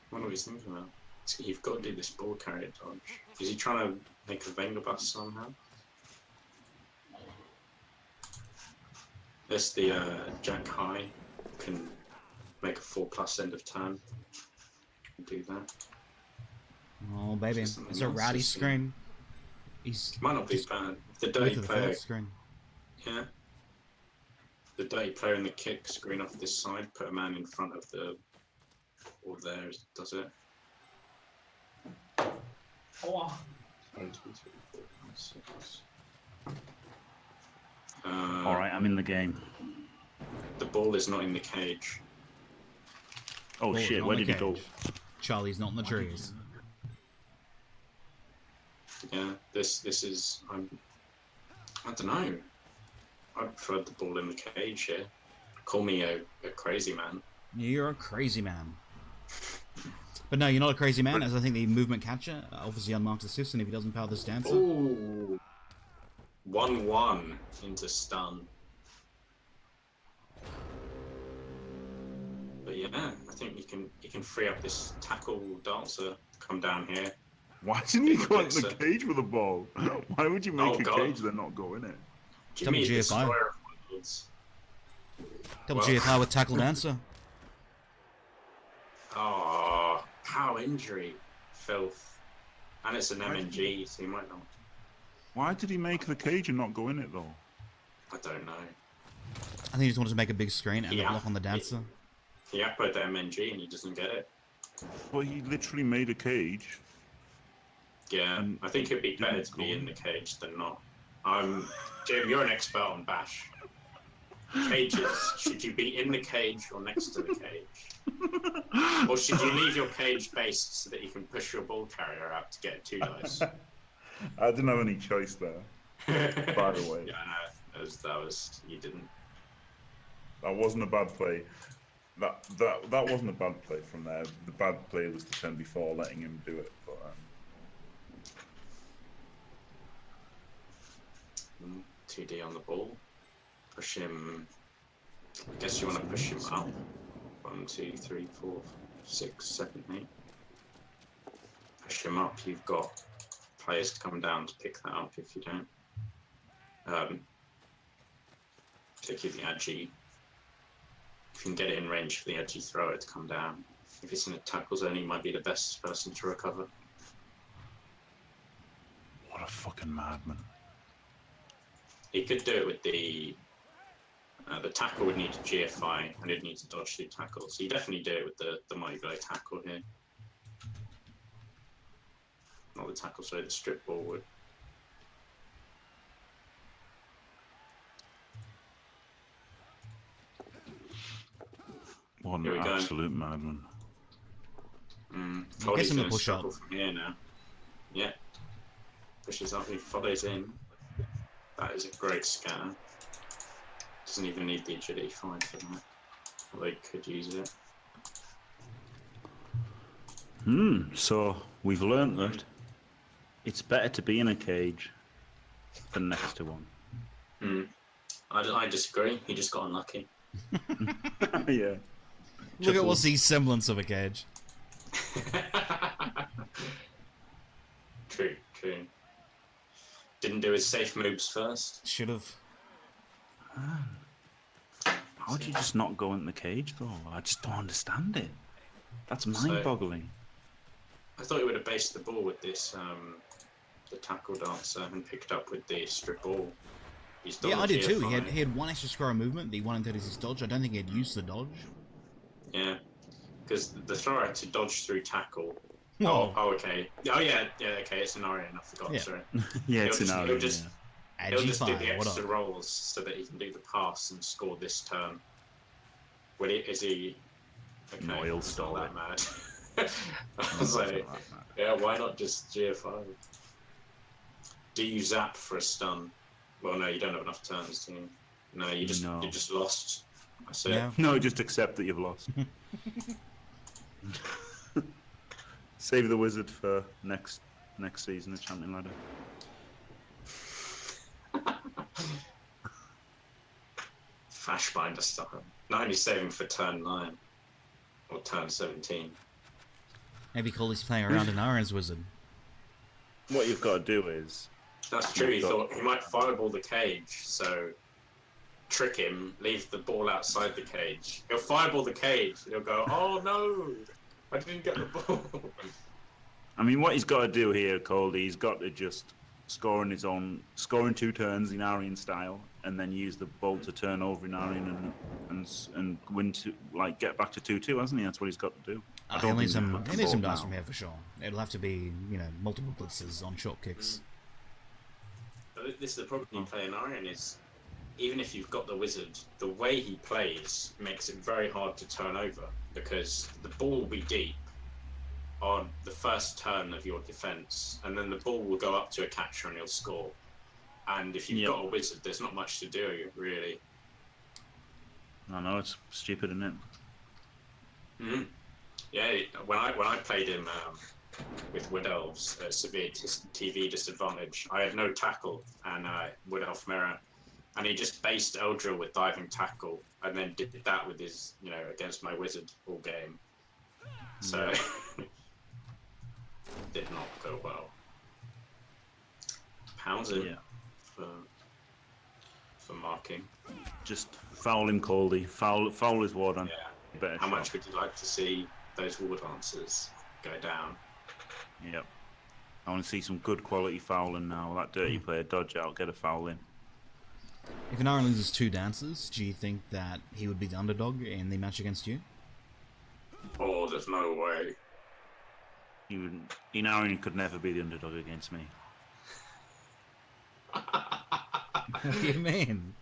what are we thinking about? You've got to do this ball carrier dodge. Is he trying to make a Venga bust somehow? There's the Jac High. Can make a 4+ end of turn. Do that. Oh baby, it's a rowdy screen. He's might not be bad. The dirty player. Screen. Yeah. The dirty player in the kick screen off this side. Put a man in front of the. Or there does it. Oh. 1, 2, 3, 4, 5, 6. All right, I'm in the game. The ball is not in the cage. Oh shit! Where did he go? Charlie's not in the trees. Yeah, this is. I don't know. I prefer the ball in the cage here. Call me a crazy man. You're a crazy man. But no, you're not a crazy man, as I think the movement catcher obviously unmarked assist, and if he doesn't power this dancer. Ooh. 1-1 into stun. But yeah, I think you can free up this tackle dancer, come down here. Why didn't you go in the cage with the ball? Why would you make a cage then not go in it? Double GFI. Double GFI with tackle dancer. Oh, power injury. Filth. And it's an MNG, so you might not. Why did he make the cage and not go in it though? I don't know. I think he just wanted to make a big screen and a block on the dancer. He uploaded the MNG and he doesn't get it. But he literally made a cage. Yeah, I think it'd be better to be in the cage than not. Jim, you're an expert on Bash. Cages, should you be in the cage or next to the cage? Or should you leave your cage based so that you can push your ball carrier out to get 2 dice? I didn't have any choice there, by the way. Yeah, I know. That was you didn't. That wasn't a bad play. That wasn't a bad play from there. The bad play was the turn before letting him do it. But 2D on the ball. Push him. I guess you want to push him up. 1, 2, 3, 4, 6, 7, 8. Push him up. You've got players to come down to pick that up if you don't. Particularly the edgy. If you can get it in range for the edgy thrower to come down. If it's in a tackle zone, he might be the best person to recover. what a fucking madman! He could do it with the tackle would need to GFI and it'd need to dodge through tackle. So you definitely do it with the mighty blow tackle here. Not the tackle, sorry, the strip ball would. What an absolute madman! Coldy's going to struggle from here now. Yeah. Pushes up, he follows in. That is a great scanner. Doesn't even need the agility 5 for that. Although he could use it. So we've learnt that it's better to be in a cage than next to one. I disagree. He just got unlucky. Yeah. Look at what's the semblance of a cage. True. Didn't do his safe moves first. Should have. How would you just not go in the cage though? I just don't understand it. That's mind-boggling. I thought he would have based the ball with this, the tackle dancer, and picked up with the strip ball. Yeah, I did too. He had 1 extra square movement, the 1 in 36 dodge. I don't think he had used the dodge. Yeah, because the thrower had to dodge through tackle. Whoa. Oh, okay. Oh, yeah, okay, it's Enarion, I forgot, sorry. Yeah, it's Enarion. He'll just do the What extra up? rolls so that he can do the pass and score this turn. Is he... Okay, No, he'll he's stall not it. that mad. I was like, yeah, why not just GFI? Do you zap for a stun? Well, no, you don't have enough turns, do you? No, you just lost. That's it. Yeah. No, just accept that you've lost. Save the wizard for next season of Champion Ladder. Flashbinder style. Not only saving for turn 9 or turn 17. Maybe Coldy's playing around in Aaron's wizard. What you've got to do is... That's true, he thought he might fireball the cage, so trick him, leave the ball outside the cage. He'll fireball the cage, he'll go, oh no, I didn't get the ball. I mean, what he's got to do here, Coldy, he's got to just score in 2 turns in Enarion style, and then use the ball to turn over Enarion and win get back to 2-2, hasn't he? That's what he's got to do. He'll need some dice from here for sure. It'll have to be, multiple blitzes on short kicks. But this is the problem you play Enarion is, even if you've got the wizard, the way he plays makes it very hard to turn over, because the ball will be deep on the first turn of your defense, and then the ball will go up to a catcher and he'll score. And if you've got a wizard, there's not much to do, really. I know, it's stupid, isn't it? Yeah, when I played him with Wood Elves, severe TV disadvantage, I had no tackle and Wood Elf mirror, and he just based Eldril with diving tackle, and then did that with his, against my wizard all game. So did not go well. Pounds it for marking. Just foul him, Coldy. Foul his ward on. Yeah. How much would you like to see those ward answers go down? Yep. I want to see some good quality fouling now. That dirty player, dodge out, get a foul in. If Enarion loses 2 dances, do you think that he would be the underdog in the match against you? Oh, there's no way. Enarion could never be the underdog against me. What do you mean?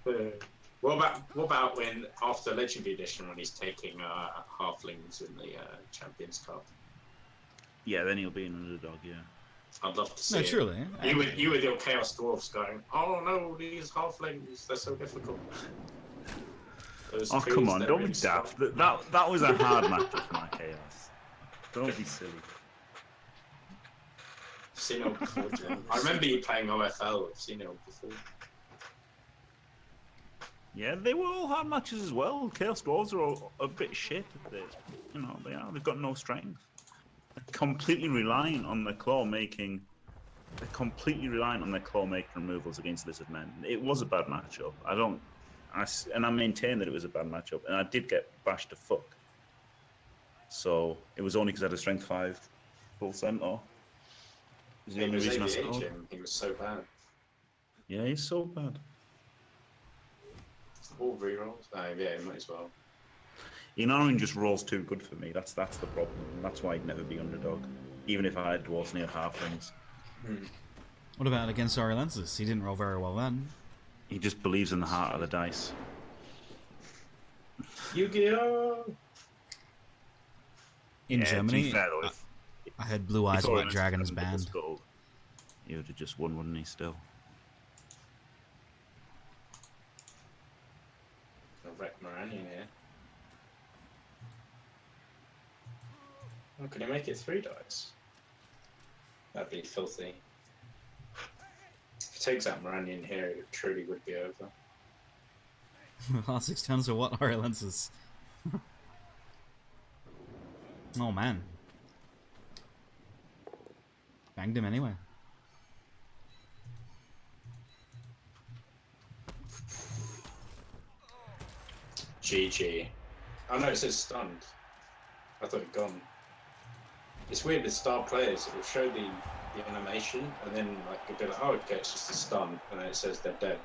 What about when after Legendary Edition when he's taking halflings in the Champions Cup? Yeah, then he'll be an underdog. Yeah. I'd love to see. No, it. truly. You with your Chaos Dwarfs going, oh no, these halflings, they're so difficult. Oh, come on, don't be daft. That was a hard matchup for my Chaos. Don't be silly. I've seen it before, Jim. I remember you playing OFL. I've seen it before. Yeah, they were all hard matches as well. Chaos Dwarves are all a bit shit. They've got no strength. They're completely reliant on their claw making. They're completely reliant on their claw making removals against lizard men. It was a bad matchup. I maintain that it was a bad matchup, and I did get bashed to fuck. So it was only because I had a strength 5 full centaur. He was AVH him. He was so bad. Yeah, he's so bad. All rerolls? Yeah, he might as well. Enarion just rolls too good for me. That's the problem. That's why he'd never be underdog, even if I had dwarves near halflings. What about against Aurelensis? He didn't roll very well then. He just believes in the heart of the dice. Yu-Gi-Oh! In Germany, to be fair, though, I heard Blue Eyes White Dragons banned. He would have just won, wouldn't he, still? I'll wreck Moranion here. Oh, can he make it 3 dice? That'd be filthy. If he takes out Moranion here, it truly would be over. Last 6 turns are what? Aurelensis. Oh man. Banged him anyway. GG. Oh no, it says stunned. I thought it'd gone. It's weird with star players, it will show the animation and then like you'll be like, oh okay, it's just a stun, and then it says they're dead.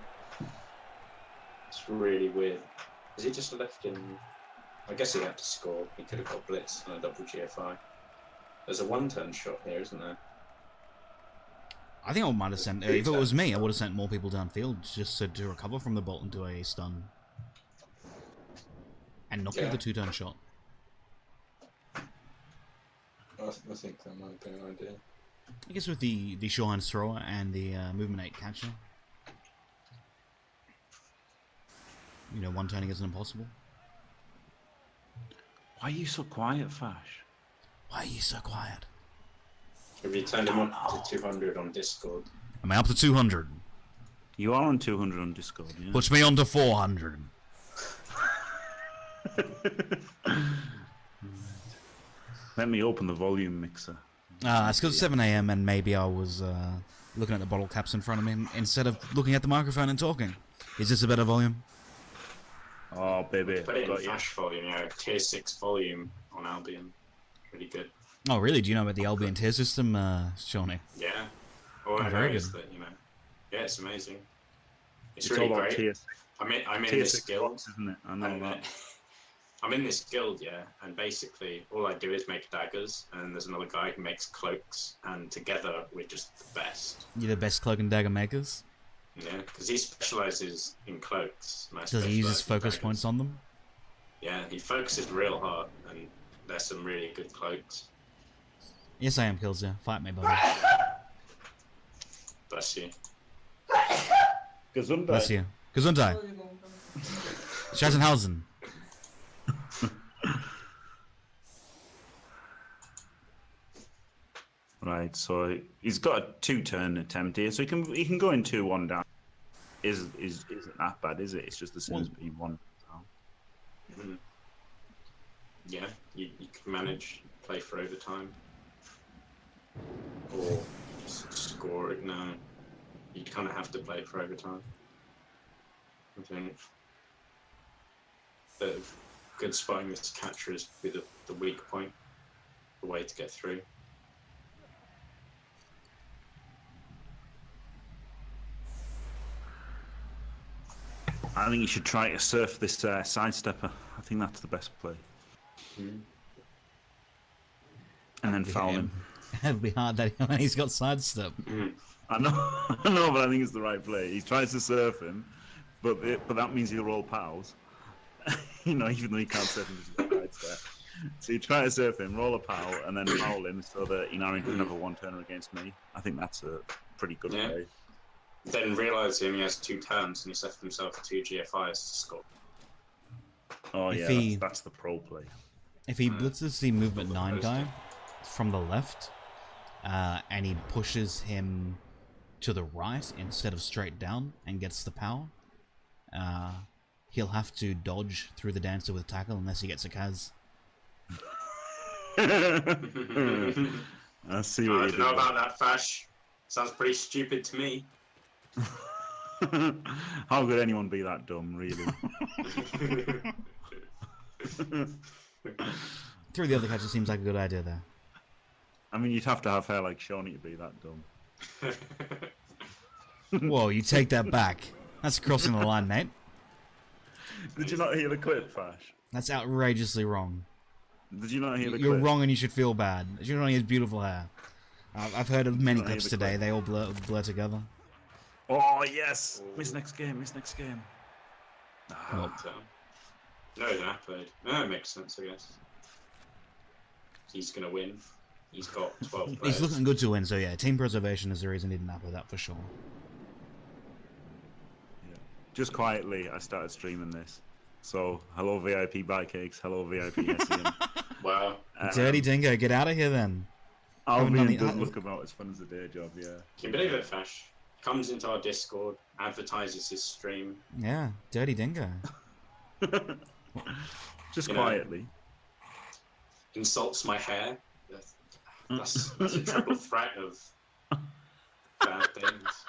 It's really weird. Is he just left in... I guess he had to score. He could have got blitzed on a double GFI. There's a 1-turn shot here, isn't there? I think I might have sent... if it was me, I would have sent more people downfield just to recover from the bolt and do a stun. And not give the 2-turn shot. I think that might be an idea. I guess with the Shorehands Thrower and the Movement 8 Catcher. You know, 1-turning isn't impossible. Why are you so quiet, Fash? Why are you so quiet? Have you turned him up to 200 on Discord? Am I up to 200? You are on 200 on Discord, yeah. Puts me on to 400. Let me open the volume mixer. It's because 7 AM and maybe I was looking at the bottle caps in front of me instead of looking at the microphone and talking. Is this a better volume? Oh, baby. Put it in flash volume, tier 6 volume on Albion. Really good. Oh, really? Do you know about the Albion tier system, Shawnee? Yeah. All I know very is good. that, yeah, it's amazing. It's all really about great. tier I'm in tier this 6 guild. box, isn't it? I know and, that. I'm in this guild, yeah, and basically all I do is make daggers, and there's another guy who makes cloaks, and together we're just the best. You're the best cloak and dagger makers? Yeah, because he specializes in cloaks. And I Does he use his specialise in focus daggers. points on them? Yeah, he focuses real hard, and there's some really good cloaks. Yes, I am, Killzia. Fight me, buddy. Bless you. Gesundheit. Bless you. Gesundheit. Scheißenhausen. Right, so he's got a 2-turn attempt here, so he can go in 2-1 down. Isn't that bad, is it? It's just the same as being 1 down. Mm-hmm. Yeah, you can manage play for overtime, or just score it. No, you kind of have to play for overtime. I think the good spotting this catcher is be the weak point, the way to get through. I think you should try to surf this sidestepper. I think that's the best play. And then foul him. It'd be hard that when he's got sidestep. I know, but I think it's the right play. He tries to surf him, but that means he'll roll pals. You know, even though he can't surf him because he's got sidestep. So you try to surf him, roll a pal, and then foul him so that Enarion doesn't have a one-turner against me. I think that's a pretty good play. Then realise he only has 2 turns and he set himself 2 GFIs to score. Oh yeah, that's the pro play. If he blitzes the movement 9 guy from the left, and he pushes him to the right instead of straight down and gets the power, he'll have to dodge through the dancer with tackle unless he gets a Kaz. I see what I don't know about that, Fash. Sounds pretty stupid to me. How could anyone be that dumb, really? Through the other catcher seems like a good idea there. I mean, you'd have to have hair like Shawnee to be that dumb. Whoa, you take that back. That's crossing the line, mate. Did you not hear the clip, Fash? That's outrageously wrong. Did you not hear the clip? You're wrong and you should feel bad. Shawnee has beautiful hair. I've heard of many clips today. They all blur together. Oh, yes! Miss next game. No, he's an athlete. No, it makes sense, I guess. He's going to win. He's got 12 players. He's looking good to win, so yeah, team preservation is the reason he didn't apple that for sure. Yeah. Just quietly, I started streaming this. So, hello VIP Bike hello VIP SEM. Wow. Dirty Dingo, get out of here then. Albion does look about as fun as a day job, yeah. Can you believe it, Fash? Comes into our Discord, advertises his stream. Yeah, Dirty Dingo. Just quietly. Insults my hair. That's a triple threat of bad things.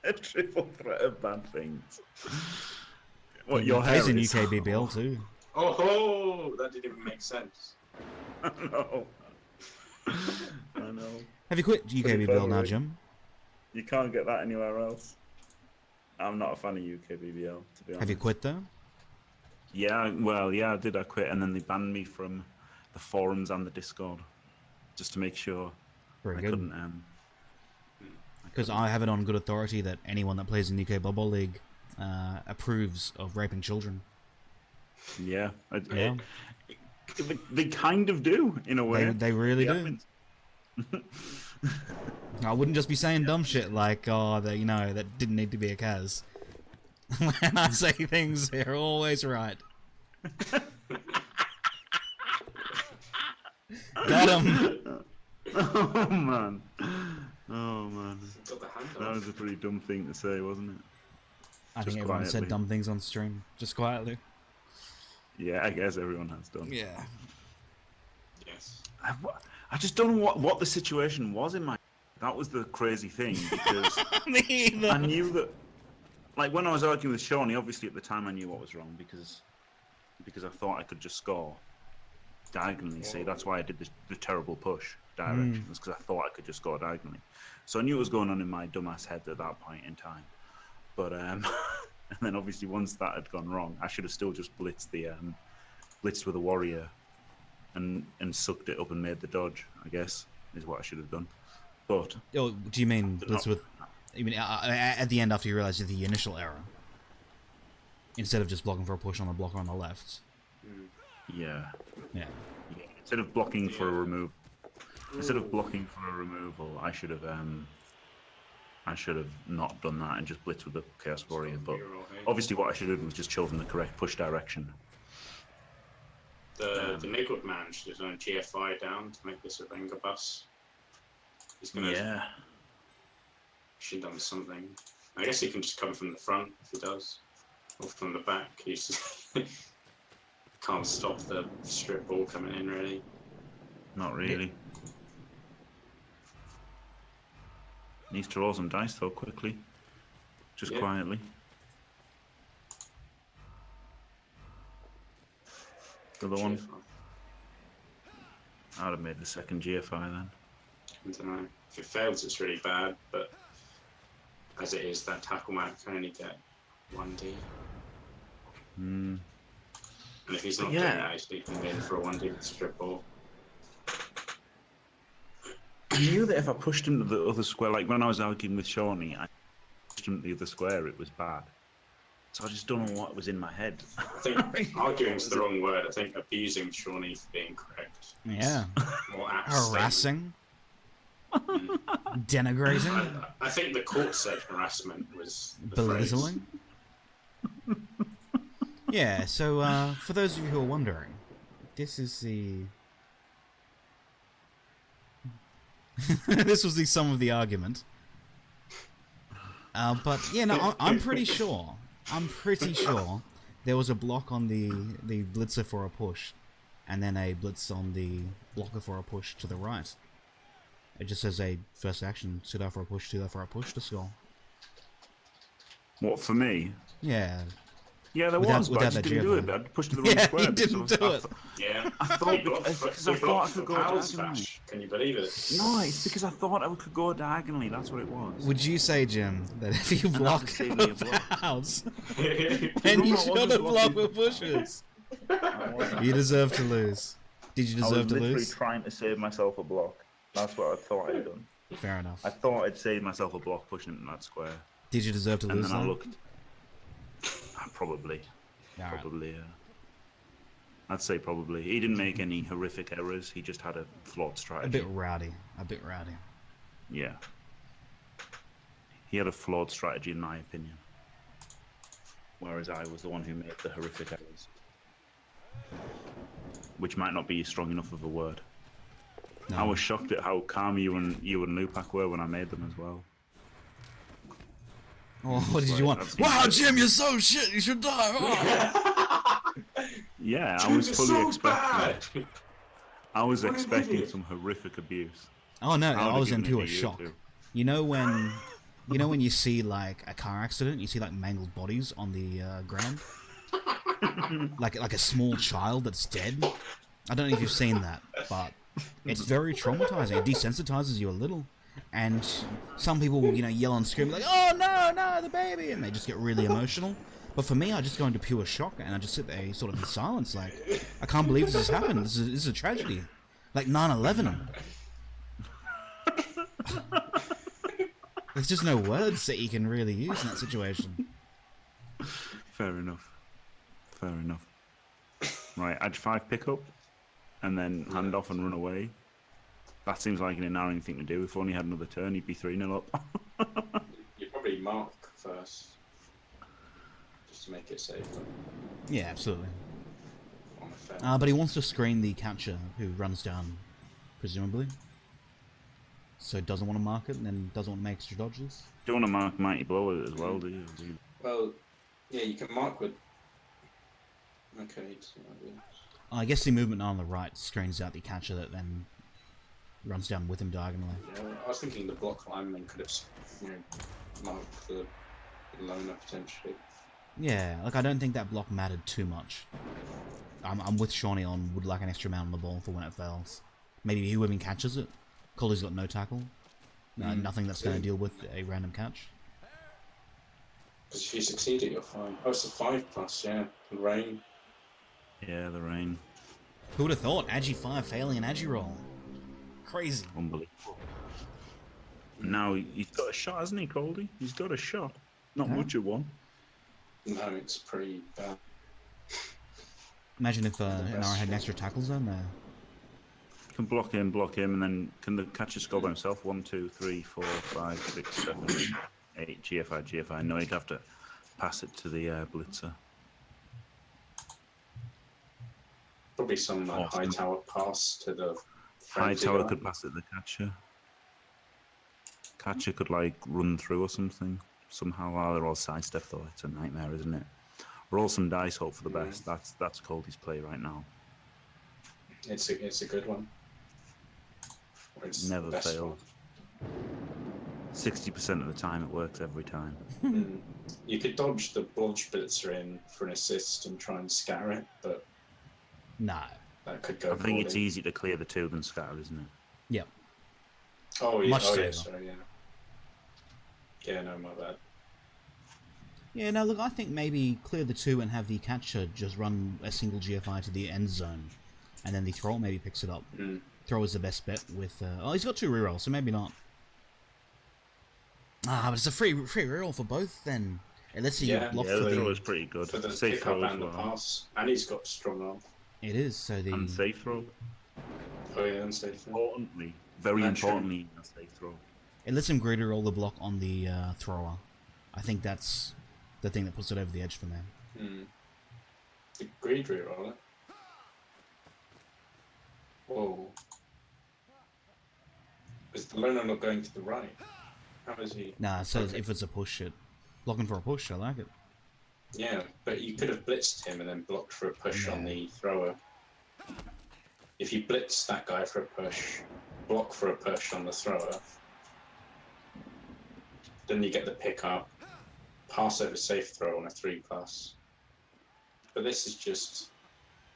A triple threat of bad things. What, your hair is in is? UK BBL too. Oh, that didn't even make sense. I know. I know. Have you quit UK BBL now, Jim? You can't get that anywhere else. I'm not a fan of UK BBL, to be honest. Have you quit though? Yeah, well, yeah, I did. I quit, and then they banned me from the forums and the Discord, just to make sure Very I good. couldn't. Because I have it on good authority that anyone that plays in UK Blood Bowl League approves of raping children. Yeah, Yeah. They kind of do in a way. They really do. I wouldn't just be saying dumb shit like, oh, that didn't need to be a Kaz. When I say things, they're always right. Got him. Oh man. Oh man. Got the hand That off. was a pretty dumb thing to say, wasn't it? I Just think everyone said quietly. dumb things on stream, just quietly. Yeah, I guess everyone has done. Yeah. Yes. I just don't know what the situation was in my. That was the crazy thing because Me either. I knew that. Like when I was arguing with Shawnee, obviously at the time I knew what was wrong because I thought I could just score diagonally. See, that's why I did the terrible push direction. It's because I thought I could just score diagonally. So I knew what was going on in my dumbass head at that point in time. But and then obviously once that had gone wrong, I should have still just blitzed with a warrior, and sucked it up and made the dodge. I guess is what I should have done. But Oh, do you mean blitz with? You mean at the end after you realised the initial error, instead of just blocking for a push on the blocker on the left? yeah. Yeah. Instead of blocking for a removal, I should have not done that and just blitzed with the Chaos Warrior. But obviously, what I should have done was just chosen the correct push direction. The Niggled man should have done a GFI down to make this a Venga bus. He's gonna. Should have done something. I guess he can just come from the front if he does, or from the back. He's just can't stop the strip ball coming in really. Not really. Needs to roll some dice though quickly, just quietly. The other one. I'd have made the second GFI then. I don't know. If it fails, it's really bad, but as it is, that tackle man can only get 1D. Hmm. And if he's not Yeah. doing that, he's leaping in for a 1D with strip ball. I knew that if I pushed him to the other square, like when I was arguing with Shawnee, I pushed him to the other square, it was bad. So I just don't know what was in my head. I think arguing's the wrong word. I think abusing Shawnee for being correct. Yeah. Or Harassing. Denigrating. I think the court said harassment was the Belittling. Yeah, so for those of you who are wondering, this is the... this was the sum of the argument. But, yeah, no, I'm pretty sure there was a block on the blitzer for a push, and then a blitz on the blocker for a push to the right. It just says a first action, sit out for a push, sit out for a push to score. What, for me? Yeah. Yeah, there was, but I just didn't do it. But I pushed to the wrong square. Yeah, you didn't do it. Yeah. I thought because I thought I could go diagonally. Can you believe it? No, it's because I thought I could go diagonally. That's what it was. Would you say, Jim, that if you block fouls, then No, you I should wasn't have blocked blocking. with pushes? You deserve to lose. Did you I was deserve to literally lose? trying to save myself a block. That's what I thought I'd done. Fair enough. I thought I'd saved myself a block pushing him in that square. Did you deserve to And lose? then I though? looked. Probably. Alright. Probably, yeah. I'd say probably. He didn't make any horrific errors. He just had a flawed A strategy. bit rowdy. A bit rowdy. Yeah. He had a flawed strategy, in my opinion. Whereas I was the one who made the horrific errors. Which might not be strong enough of a word. No. I was shocked at how calm you and Lupac were when I made them as well. Oh, what did you want? Wow, Jim, you're so shit. You should die. Oh. Yeah, I was fully expecting. I was expecting some horrific abuse. Oh no, I was in given it pure to you shock. too. You know when you see like a car accident, you see like mangled bodies on the ground, like a small child that's dead. I don't know if you've seen that, but it's very traumatizing. It desensitizes you a little, and some people will yell and scream like, "Oh no, the baby!" and they just get really emotional. But for me, I just go into pure shock and I just sit there sort of in silence, like, I can't believe this has happened. This is a tragedy, like 9/11. There's just no words that you can really use in that situation. Fair enough. Fair enough. Right, edge 5 pickup, and then hand off and run away. That seems like an Enarion thing to do. If only had another turn, he'd be 3-0 up. You probably mark first, just to make it safer. Yeah, absolutely. On a fair But he wants to screen the catcher who runs down, presumably. So doesn't want to mark it and then doesn't want to make extra dodges. Do you want to mark Mighty Blow with it as well, do you? Well, yeah, you can mark with. Okay. I guess the movement on the right screens out the catcher that then runs down with him diagonally. Yeah, I was thinking the block lineman could have, marked the loner potentially. Yeah, like I don't think that block mattered too much. I'm with Shawnee on would like an extra man on the ball for when it fails. Maybe he even catches it. Coldy's got no tackle. Nothing that's going to deal with a random catch. Because if you succeed it, you're fine. Oh, it's a 5+, yeah. Rain. Yeah, the rain. Who would have thought? Agi 5 failing an Agi roll. Crazy. Unbelievable. Now he's got a shot, hasn't he, Coldy? He's got a shot. Not much of one. No, it's pretty bad. Imagine if Enarion had an extra tackle zone there. Can block him, and then can the catcher score by himself? 1, 2, 3, 4, 5, 6, 7, 8. GFI. No, he'd have to pass it to the blitzer. Probably some high tower pass to the High tower guy. could pass it to the catcher. Catcher could run through or something. Somehow, they're all sidestep though. It's a nightmare, isn't it? Roll some dice, hope for the best. That's Coldy's play right now. It's a good one. Or it's Never the best fails. 60% of the time, it works every time. one. You could dodge the blodge blitzer in for an assist and try and scatter it, but No. that could go. I think it's poorly. easier to clear the 2 than scatter, isn't it? Yep. Oh yeah, Much yeah, safer. sorry, yeah. Yeah, no, my bad. Yeah, no, look, I think maybe clear the 2 and have the catcher just run a single GFI to the end zone, and then the thrower maybe picks it up. Throw is the best bet with... oh, he's got 2 rerolls, so maybe not. Ah, but it's a free reroll for both then. It lets you block the for throw the... is pretty good. For the Safe pick up throw as and the well. pass. And he's got strong arm. It is, so the... And safe throw. Oh yeah, and safe throw. Importantly, very importantly, a safe throw. It lets him greedy roll the block on the thrower. I think that's the thing that puts it over the edge for me. The greed reroller. Whoa. Is the loner not going to the right? How is he? Nah, it says if it's a push, it blocking for a push. I like it. Yeah, but you could have blitzed him and then blocked for a push on the thrower. If you blitz that guy for a push, block for a push on the thrower, then you get the pickup, pass over safe throw on a 3+. But this is just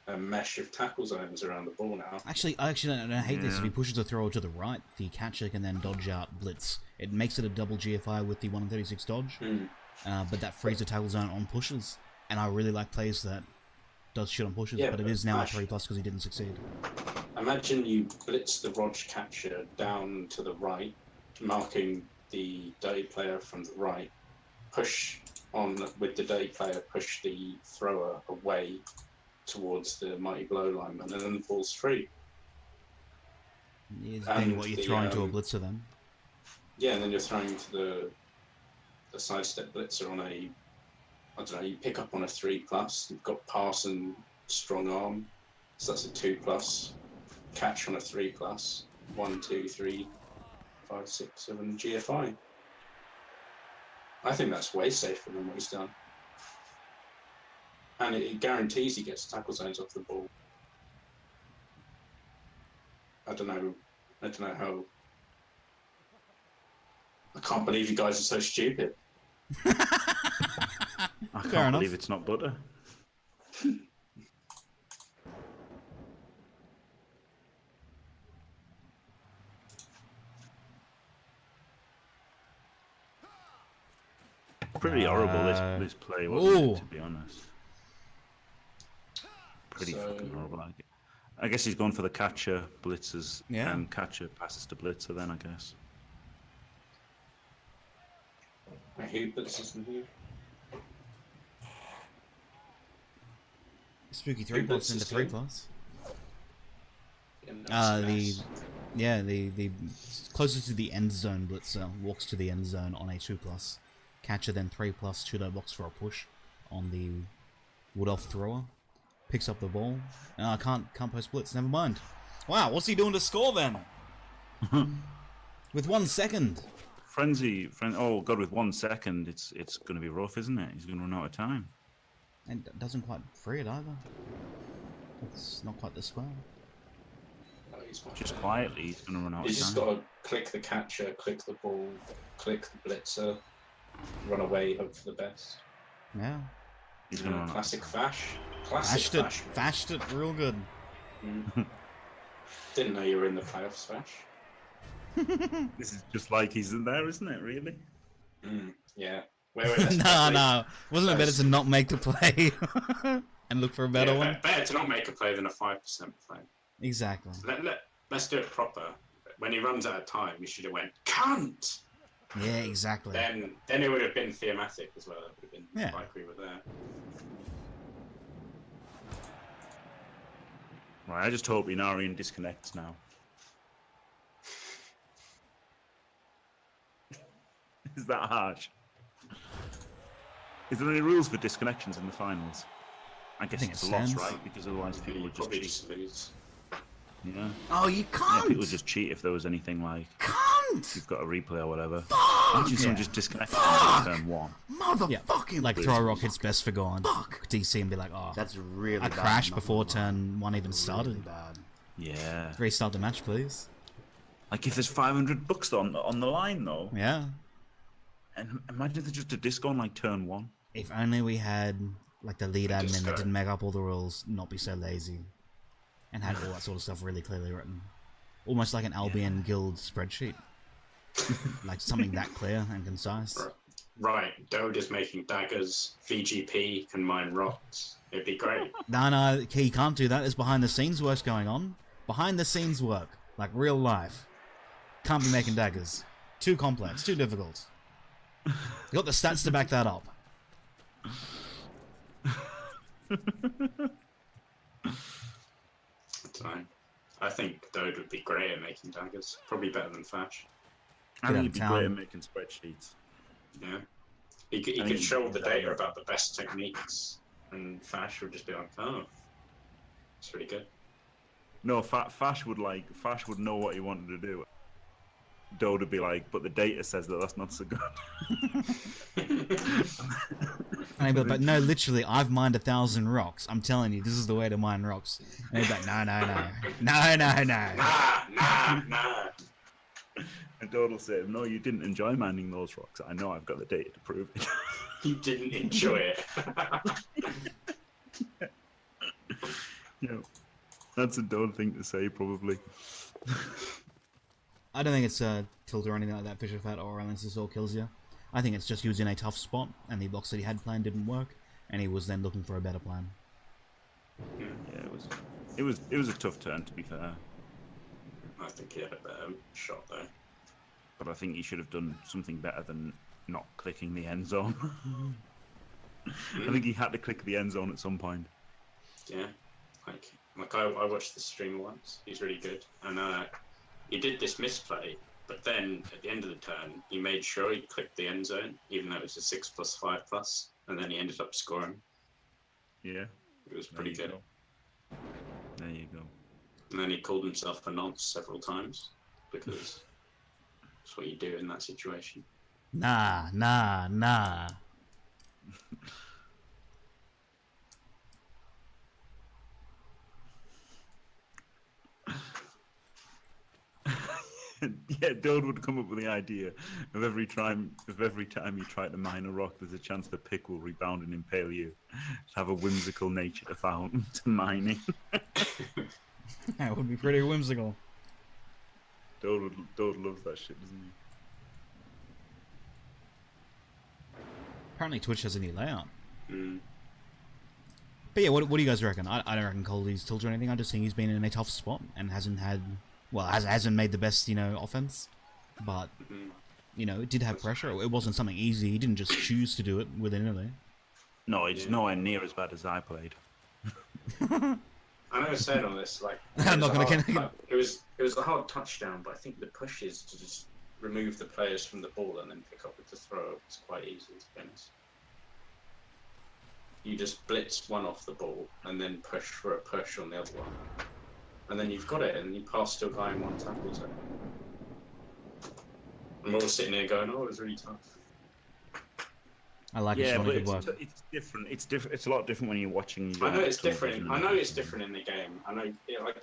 a mesh of tackle zones around the ball now. Actually, I don't hate this. If he pushes the thrower to the right, the catcher can then dodge out blitz. It makes it a double GFI with the 136 dodge, but that frees the tackle zone on pushes. And I really like plays that does shit on pushes, but it is now a 3+ because he didn't succeed. Imagine you blitz the Rog catcher down to the right, marking the day player from the right, push on with the day player, push the thrower away towards the mighty blow lineman, and then the ball's free. Yeah, depending what you're throwing to a blitzer then. Yeah, and then you're throwing to the sidestep blitzer on a, I don't know, you pick up on a 3+, you've got pass and strong arm, so that's a 2+, catch on a 3+, 1, 2, 3, 5, 6, 7 GFI. I think that's way safer than what he's done. And it guarantees he gets tackle zones off the ball. I don't know how... I can't believe you guys are so stupid. I can't believe it's not butter. Pretty horrible this play, wasn't it, to be honest? Pretty fucking horrible. I guess he's gone for the catcher, blitzers, and catcher passes to blitzer then, I guess. Who blitzes in here? Spooky 3+ into 3+. The closest to the end zone blitzer walks to the end zone on a 2+. Catcher then 3+, 2-low box for a push on the Wood Elf thrower. Picks up the ball. Can't post blitz, never mind. Wow, what's he doing to score then? With 1 second. Oh god, with 1 second, it's going to be rough, isn't it? He's going to run out of time. And doesn't quite free it either. It's not quite this well. Just quietly, he's going to run out of time. He's just got to click the catcher, click the ball, click the blitzer, run away, hope for the best. Yeah. He's going to run classic Fash. Classic Fash. Fashed it real good. Didn't know you were in the playoffs, Fash. This is just like he's in there, isn't it, really? Yeah. No. Wasn't it better to not make the play and look for a better one? Better to not make a play than a 5% play. Exactly. Let's do it proper. When he runs out of time, you should have went, cunt! Yeah, exactly. Then it would have been thematic as well. It would have been like we were there. Right, I just hope Enarion disconnects now. Is that harsh? Is there any rules for disconnections in the finals? I guess it's a loss, right? Because otherwise people would just cheat. Yeah. Oh, you can't! Yeah, people would just cheat if there was anything like... Can't! You've got a replay or whatever. Fuck! Imagine someone just disconnected in turn 1. Motherfucking... Yeah. Like throw a rocket's best for gone. Fuck! DC and be like, oh... That's really I bad. crashed before turn 1 even started. Really bad. Yeah. Restart the match, please. Like if there's $500 on the line, though. Yeah. And imagine if there's just a disc on like turn 1. If only we had like the lead admin that didn't make up all the rules, not be so lazy, and had all that sort of stuff really clearly written, almost like an Albion Guild spreadsheet, like something that clear and concise. right, Dode is making daggers, VGP can mine rocks. It'd be great. No, he can't do that. There's behind the scenes work going on. Behind the scenes work, like real life. Can't be making daggers. Too complex, too difficult. You got the stats to back that up. I think Dode would be great at making daggers. Probably better than Fash. I think he'd be great at making spreadsheets. Yeah. He could show all the data about the best techniques, and Fash would just be like, oh, it's really good. No, Fash would know what he wanted to do. Dode would be like, but the data says that that's not so good. But no, literally, I've mined 1,000 rocks. I'm telling you, this is the way to mine rocks. And he's like, no. Nah. And Dode will say, no, you didn't enjoy mining those rocks. I know, I've got the data to prove it. You didn't enjoy it. Yeah, that's a Dode thing to say, probably. I don't think it's a tilt or anything like that, Fisher Fat or Lenses all kills you. I think it's just he was in a tough spot, and the blocks that he had planned didn't work, and he was then looking for a better plan. Yeah, it was a tough turn, to be fair. I think he had a better shot though. But I think he should have done something better than not clicking the end zone. I think he had to click the end zone at some point. Yeah, like I watched the stream once. He's really good, and he did this misplay, but then at the end of the turn, he made sure he clicked the end zone, even though it was a 6+5+, and then he ended up scoring. Yeah, it was pretty good. There you go. And then he called himself a nonce several times because that's what you do in that situation. Nah. Yeah, Dode would come up with the idea of every time you try to mine a rock, there's a chance the pick will rebound and impale you. Just have a whimsical nature to mining. That would be pretty whimsical. Dode loves that shit, doesn't he? Apparently Twitch has a new layout. Mm. But yeah, what do you guys reckon? I don't reckon Coldy's tilt or anything. I just think he's been in a tough spot and hasn't made the best, offense. But, it did have pressure. It wasn't something easy. He didn't just choose to do it willy-nilly. No, it's nowhere near as bad as I played. I know I said on this, I'm not going to. It was a hard touchdown, but I think the push is to just remove the players from the ball and then pick up with the throw. It's quite easy, to be honest. You just blitz one off the ball and then push for a push on the other one. And then you've got it, and you pass to a guy in one tackle zone. And we're all sitting there going, oh, it was really tough. I like it. Yeah, but it's different. It's a lot different when you're watching. I know it's different. I know it's different in the game. I know,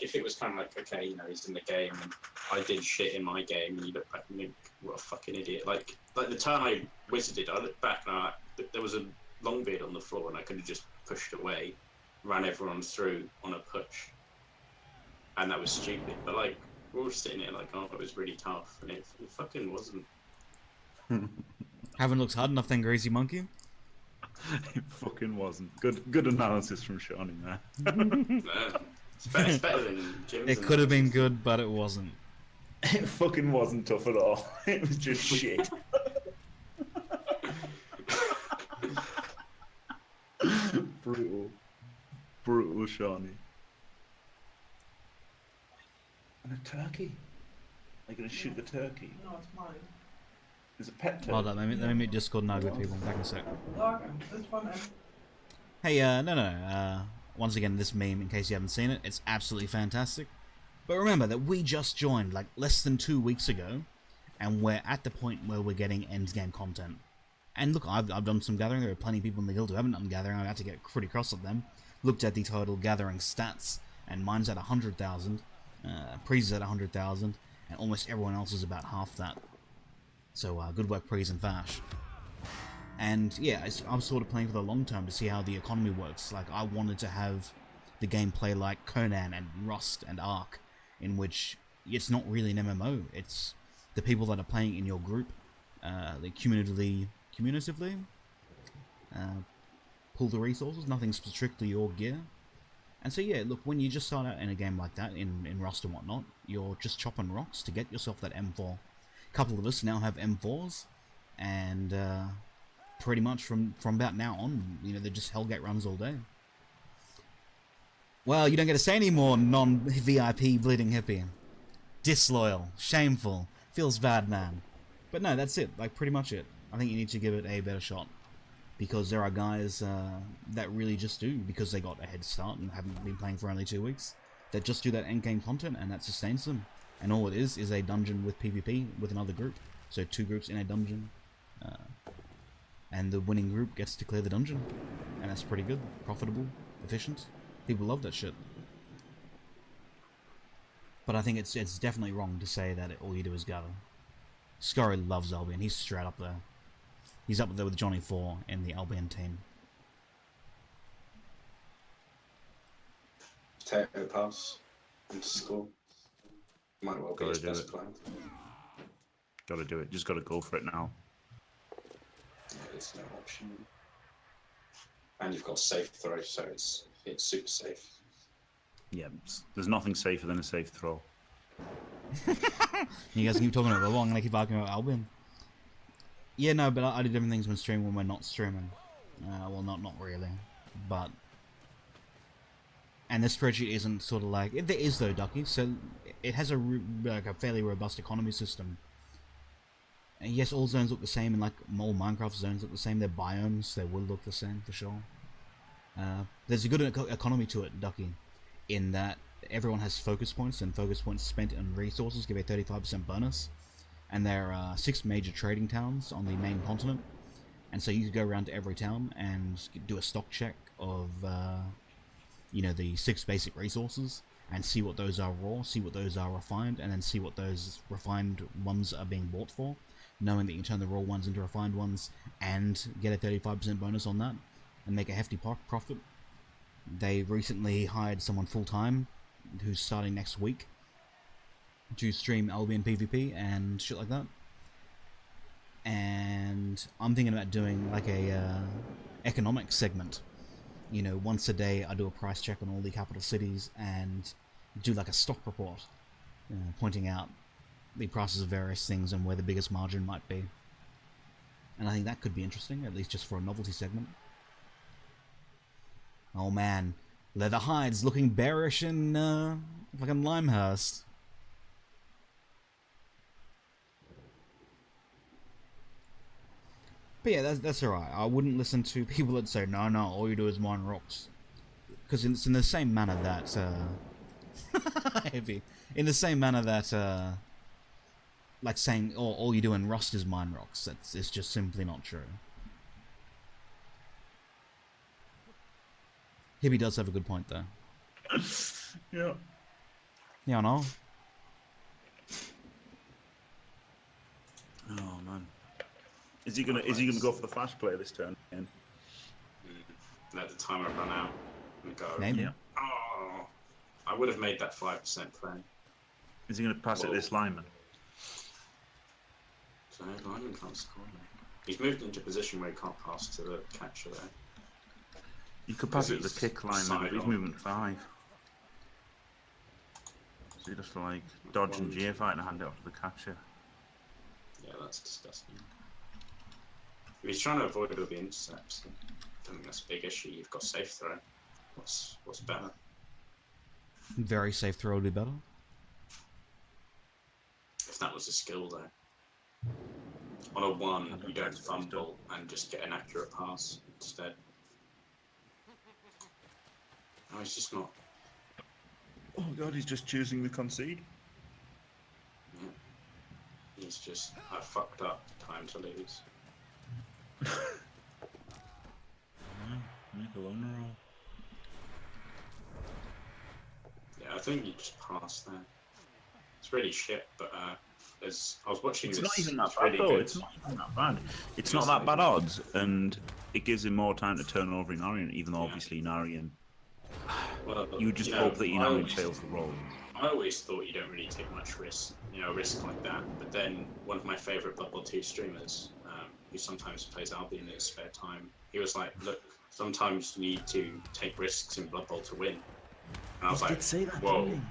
if it was kind of like, okay, he's in the game, and I did shit in my game, and you look back and think, what a fucking idiot. Like the turn I wizarded, I look back and there was a Longbeard on the floor, and I could have just pushed away, ran everyone through on a push, and that was stupid. But we're all sitting here oh, it was really tough, and it fucking wasn't. Haven't looked hard enough then, Greasy Monkey? It fucking wasn't. Good analysis from Shawnee there. It's better than Jim's. It could have been good, but it wasn't. It fucking wasn't tough at all. It was just shit. Brutal Shawnee. And a turkey? Are you going to shoot the turkey? No, it's mine. There's a pet turkey. Hold on, let me meet Discord and with people. Back in a sec. Okay, this one. Hey, no. Once again, this meme, in case you haven't seen it, it's absolutely fantastic. But remember that we just joined less than 2 weeks ago, and we're at the point where we're getting endgame content. And look, I've done some gathering. There are plenty of people in the guild who haven't done gathering. I had to get pretty cross at them. Looked at the total gathering stats, and mine's at 100,000. Pre's at 100,000, and almost everyone else is about half that. So good work, Pre's and Fash. And yeah, I'm sort of playing for the long term to see how the economy works. I wanted to have the gameplay like Conan and Rust and Ark, in which it's not really an MMO. It's the people that are playing in your group. They cumulatively cumulatively. Pull the resources, nothing strictly your gear. And so yeah, look, when you just start out in a game like that, in Rust and whatnot, you're just chopping rocks to get yourself that M4. A couple of us now have M4s, and pretty much from about now on, you know, they're just Hellgate runs all day. Well, you don't get to say any more, non-VIP bleeding hippie. Disloyal, shameful, feels bad, man. But no, that's it, like pretty much it. I think you need to give it a better shot. Because there are guys that really just do, because they got a head start and haven't been playing for only 2 weeks, that just do that endgame content and that sustains them. And all it is a dungeon with PvP with another group. So 2 groups in a dungeon. And the winning group gets to clear the dungeon. And that's pretty good, profitable, efficient. People love that shit. But I think it's definitely wrong to say that all you do is gather. Scurry loves Albion, he's straight up there. He's up there with Johnny 4 in the Albion team. Potato pass into school. Might well be his best plan. Gotta do it. Just gotta go for it now. Yeah, there's no option. And you've got safe throw, so it's super safe. Yeah, there's nothing safer than a safe throw. You guys keep talking about it long, and I keep arguing about Albion. Yeah, no, but I do different things when streaming when we're not streaming. Well, not really, but... And this spreadsheet isn't sort of like... There is, though, Ducky, so it has a fairly robust economy system. And yes, all zones look the same, and like all Minecraft zones look the same. Their biomes, they will look the same, for sure. There's a good economy to it, Ducky, in that everyone has focus points, and focus points spent in resources give a 35% bonus. And there are 6 major trading towns on the main continent, and so you could go around to every town and do a stock check of, you know, the 6 basic resources, and see what those are raw, see what those are refined, and then see what those refined ones are being bought for, knowing that you can turn the raw ones into refined ones and get a 35% bonus on that, and make a hefty profit. They recently hired someone full-time, who's starting next week, to stream Albion PvP and shit like that. And I'm thinking about doing like a economic segment. You know, once a day I do a price check on all the capital cities and do like a stock report, pointing out the prices of various things and where the biggest margin might be. And I think that could be interesting, at least just for a novelty segment. Oh man, leather hides looking bearish in fucking Limehurst. But yeah, that's alright. I wouldn't listen to people that say, no, all you do is mine rocks. Because it's in the same manner that, heavy. In the same manner that, like saying, oh, all you do in Rust is mine rocks. It's just simply not true. Hippie does have a good point, though. Yeah. Yeah, I know. Oh man. Is he gonna go for the flash play this turn again? Let the timer run out and go. Maybe. Yeah. Oh, I would have made that 5% play. Is he gonna pass it this lineman? So lineman can't score. He's moved into a position where he can't pass to the catcher there. You could pass it to the kick lineman, but he's movement 5. So you just like dodge and GFI and hand it off to the catcher. Yeah, that's disgusting. If he's trying to avoid all the intercepts, I don't think that's a big issue. You've got safe throw. What's better? Very safe throw would be better. If that was a skill, though. On a 1, you don't fumble and just get an accurate pass instead. No, he's just not. Oh god, he's just choosing the concede. Yeah. He's just, I fucked up, time to lose. Make a loner roll. Yeah, I think you just pass there. It's really shit, but I was watching It's this. not even that it's bad really though. good. It's not even that bad. It's not that bad odds, and it gives him more time to turn over Enarion, even though obviously Enarion. Well, You would just hope that Enarion fails the roll. I always thought you don't really take much risk like that. But then one of my favourite Bubble 2 streamers, who sometimes plays Albion in his spare time, he was like, "Look, sometimes you need to take risks in Blood Bowl to win." And I was He like, did say that, "Whoa!" didn't he?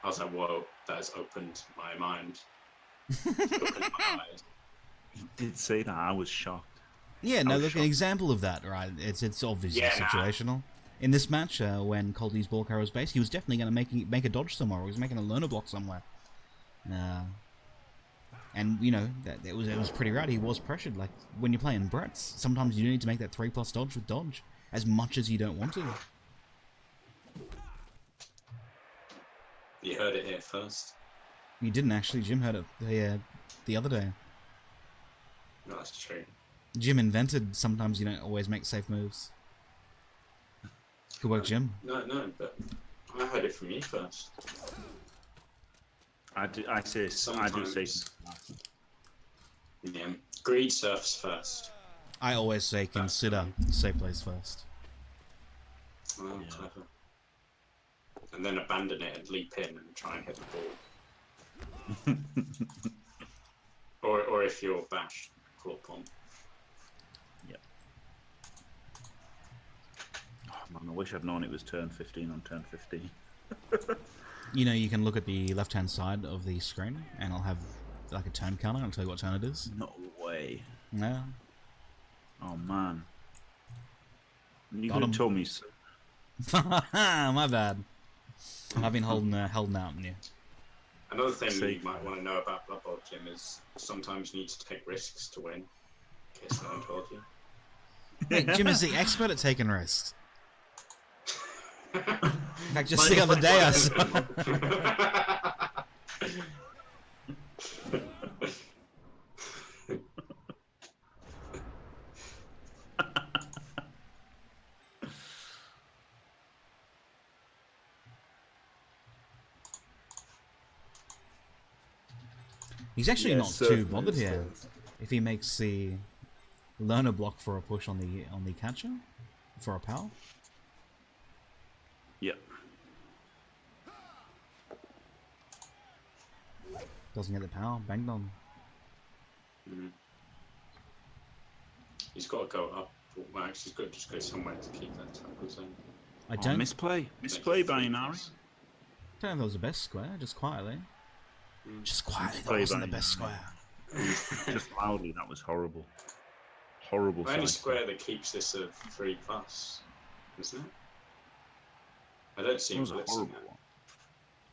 I was like, "Whoa, that has opened my mind." Opened my eyes. He did say that. I was shocked. Yeah, no, was look, an shocked. example of that, right? It's obviously Yeah, nah. situational. In this match, when Coldy's ball carrier was base, he was definitely going to make a dodge somewhere, or he was making a learner block somewhere. And you know that it was pretty rad. He was pressured. Like when you're playing Bretts, sometimes you need to make that 3+ dodge with dodge, as much as you don't want to. You heard it here first. You didn't actually. Jim heard it the other day. No, that's true. Jim invented sometimes you don't always make safe moves. Good work, Jim. No, but I heard it from you first. I do say Sometimes. Yeah. Greed surfs first. I always say consider safe plays first. Oh, Yeah. clever. And then abandon it and leap in and try and hit the ball. or if you're bashed, claw pump. Yep. Oh, man, I wish I'd known it was turn 15 on turn 15. You know, you can look at the left-hand side of the screen, and I'll have like a turn counter. I'll tell you what turn it is. No way. Yeah. Oh, man. You Got could him. have told me so. My bad. I've been holding out on you. Another thing Safe. you might want to know about Blood Bowl, Jim, is sometimes you need to take risks to win. In case no one told you. Wait, Jim is the expert at taking risks. In fact, just the other day I saw. He's actually not too bothered here. If he makes the learner block for a push on the catcher for a power. Yep. Doesn't get the power, banged on. He's got to go up. Well, actually, he's got to just go somewhere to keep that tackle zone. I don't Misplay by Enarion. don't know if it was the best square, just quietly. Just quietly, that Misplay wasn't by the best Enarion. square. Just loudly, that was horrible. Horrible. The only side. square that keeps this at 3+, isn't it? I don't see That him was a blitzing horrible that. one.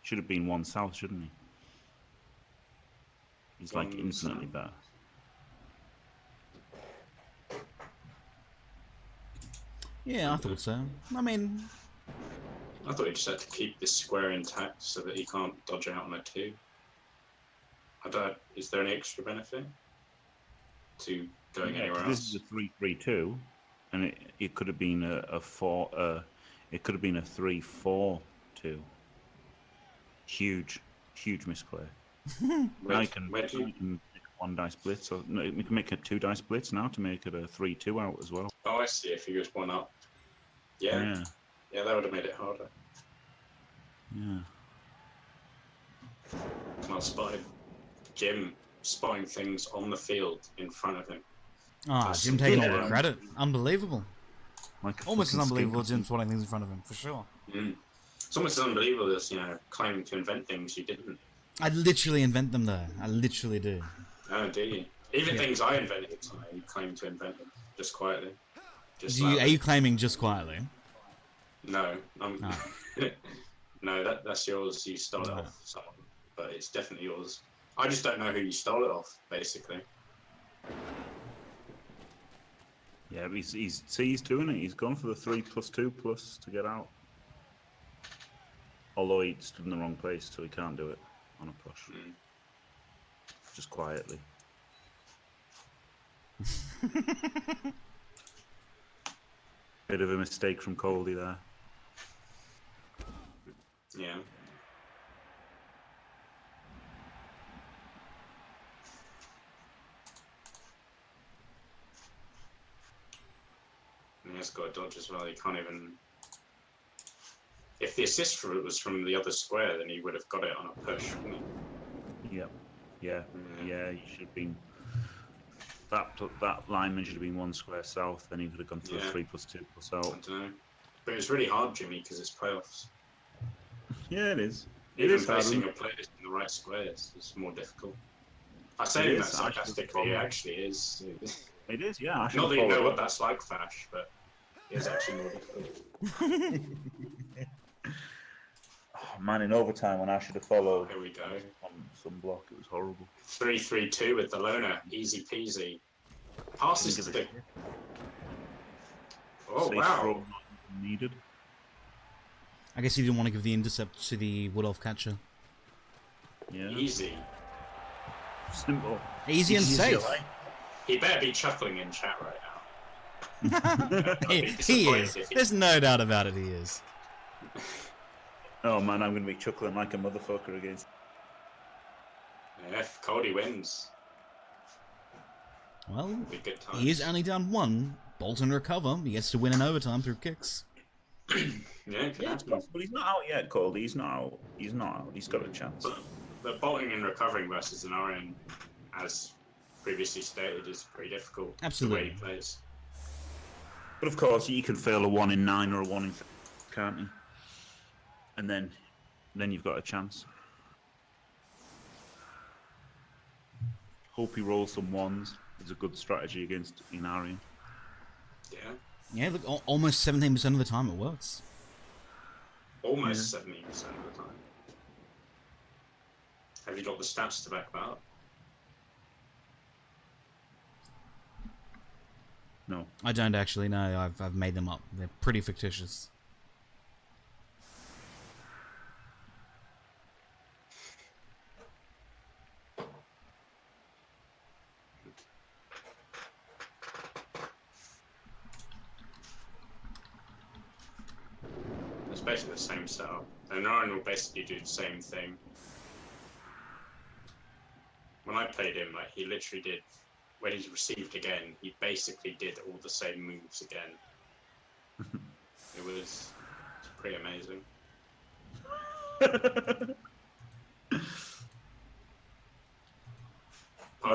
Should have been 1 south, shouldn't he? He's like 1 infinitely south. better. Yeah, I thought so. I mean, I thought he just had to keep this square intact so that he can't dodge out on a 2. Is there any extra benefit to going Yeah, anywhere 'cause else? this is a 3-3-2, and it could have been a 4. It could have been a 3-4-2. Huge misplay. Now you can make 1 dice blitz, or no, we can make a 2 dice blitz now to make it a 3-2 out as well. Oh, I see. If he was 1 up. Yeah, that would have made it harder. Yeah. Come on, spotted. Jim spotting things on the field in front of him. Jim taking all the Yeah. credit. Unbelievable. Like a Almost as fucking unbelievable as skink. Jim spotting things in front of him, for sure. It's almost as unbelievable as, claiming to invent things you didn't. I literally invent them though. I literally do. Oh, do you? Even Yeah. things I invented, you claim to invent them, just quietly. Just Are loudly. you claiming just quietly? No, Ah. no, that's yours. You stole it Ah. off someone, but it's definitely yours. I just don't know who you stole it off, basically. Yeah, but he's doing it. He's gone for the 3+2+ to get out. Although he stood in the wrong place, so he can't do it on a push. Just quietly. Bit of a mistake from Coldy there. Yeah. And he's got a dodge as well. He can't even. If the assist for it was from the other square, then he would have got it on a push, wouldn't he? Yep. Yeah. Yeah, he should have been that lineman should have been 1 square south. Then he could have gone for a 3+2 plus out. I don't know. But it's really hard, Jimmy, because it's playoffs. Yeah, it is. Even placing your players in the right squares is more difficult. I say that sarcastically, it actually is. It is, yeah. Not that you know what that's like, Fash, but it's actually more difficult. Oh, man, in overtime when I should have followed. Here we go. On some block, it was horrible. 3-3-2 with the loner, easy peasy. Passes to the. Oh wow! Needed. I guess he didn't want to give the intercept to the Wood Elf catcher. Yeah. Easy. Simple. Easy and safe. He better be chuckling in chat right now. He is. There's no doubt about it, he is. Oh man, I'm going to be chuckling like a motherfucker against. Yeah, if Coldy wins. Well, he is only down 1. Bolt and recover. He gets to win in overtime through kicks. Yeah, it's possible. He's not out yet, Coldy. He's not out. He's not out. He's got a chance. But bolting and recovering versus Enarion, as previously stated, is pretty difficult. Absolutely. The way he plays. But of course, you can fail a 1 in 9 or a 1 in 3, can't you? And then you've got a chance. Hope he rolls some 1s. It's a good strategy against Enarion. Yeah. Yeah, look, almost 17% of the time it works. Almost 70% of the time. Have you got the stats to back that up? No. I don't actually know. I've made them up. They're pretty fictitious. It's basically the same setup. And Enarion will basically do the same thing. When I played him, like he literally did, when he received again, he basically did all the same moves again. It was pretty amazing. That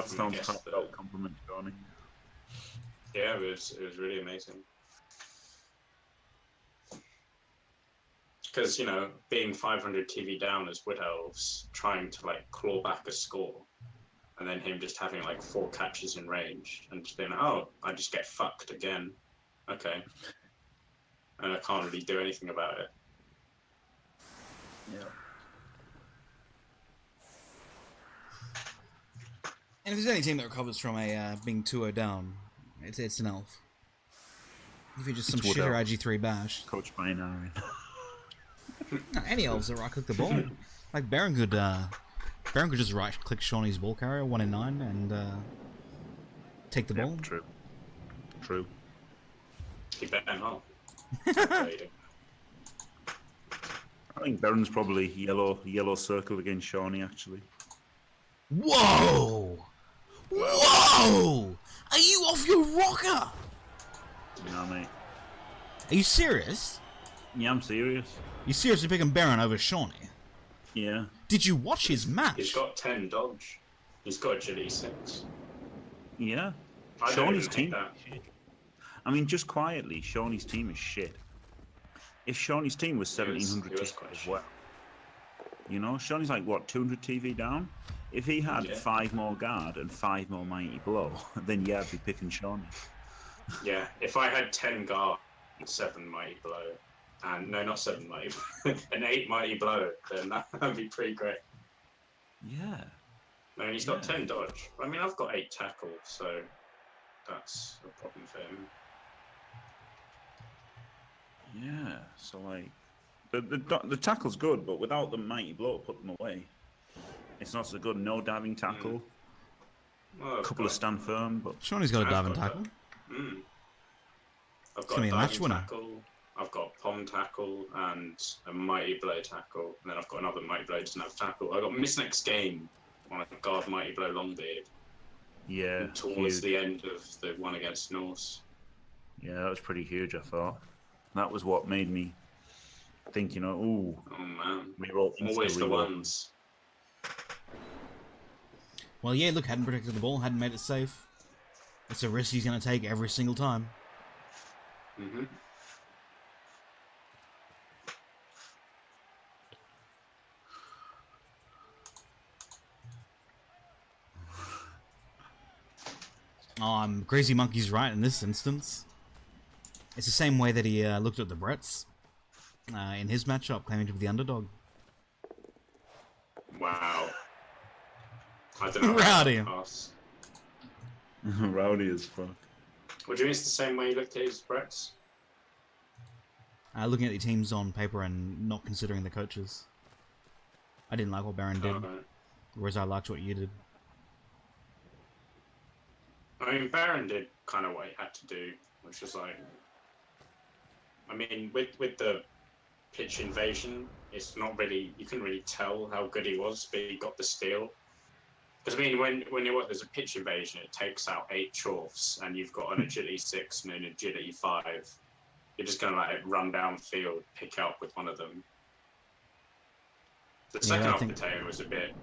sounds heartfelt compliment, Johnny. Yeah, it was really amazing. Because, you know, being 500 TV down as Wood Elves, trying to like claw back a score, and then him just having like 4 catches in range, and just being like, oh, I just get fucked again. Okay. And I can't really do anything about it. Yeah. And if there's any team that recovers from a being 2-0 down, it's an elf. If you're just some shitter IG3 bash. Coached by Enarion. No, any elves that right-click the ball. Like Baron could just right-click Shawnee's ball carrier 1 in 9 and take the ball. True. True. He better not. I think Baron's probably yellow circle against Shawnee actually. Whoa! Whoa! Are you off your rocker? No, mate. Are you serious? Yeah, I'm serious. You seriously picking Baron over Shawnee? Yeah. Did you watch his match? He's got 10 dodge. He's got agility 6. Yeah. Shawnee's team. I mean, just quietly, Shawnee's team is shit. If Shawnee's team was 1700 TV as well, you know, Shawnee's like what 200 TV down. If he had 5 more guard and 5 more mighty blow, then yeah, I'd be picking Shawnee. Yeah, if I had 10 guard and 7 mighty blow, and no, not 7 mighty, an 8 mighty blow, then that'd be pretty great. Yeah. No, he's got 10 dodge. I mean, I've got 8 tackle, so that's a problem for him. Yeah, so like the tackle's good, but without the mighty blow to put them away, it's not so good. No diving tackle, Well, a couple of stand firm, but Shawnee's got a diving tackle. I've got a diving tackle. I've got pom tackle and a mighty blow tackle, and then I've got another mighty blow doesn't have tackle. I got miss next game on a guard mighty blow longbeard. Yeah, towards the end of the one against Norse. Yeah, that was pretty huge. I thought that was what made me think, you know, ooh. Oh man, always the ones. Well, yeah, look, hadn't protected the ball, hadn't made it safe. It's a risk he's going to take every single time. Mm-hmm. Crazy Monkey's right in this instance. It's the same way that he looked at the Bretts in his matchup, claiming to be the underdog. Wow. I don't know. Rowdy. Rowdy as fuck. What do you mean it's the same way you looked at his Bretts? Looking at the teams on paper and not considering the coaches. I didn't like what Baron did, whereas I liked what you did. I mean, Baron did kind of what he had to do, which was like... I mean, with the pitch invasion, it's not really... You couldn't really tell how good he was, but he got the steal. Because, I mean, when there's a pitch invasion, it takes out 8 Chorfs, and you've got an agility 6 and an agility 5. You're just going to, like, run down field, pick up with one of them. The second half potato was a bit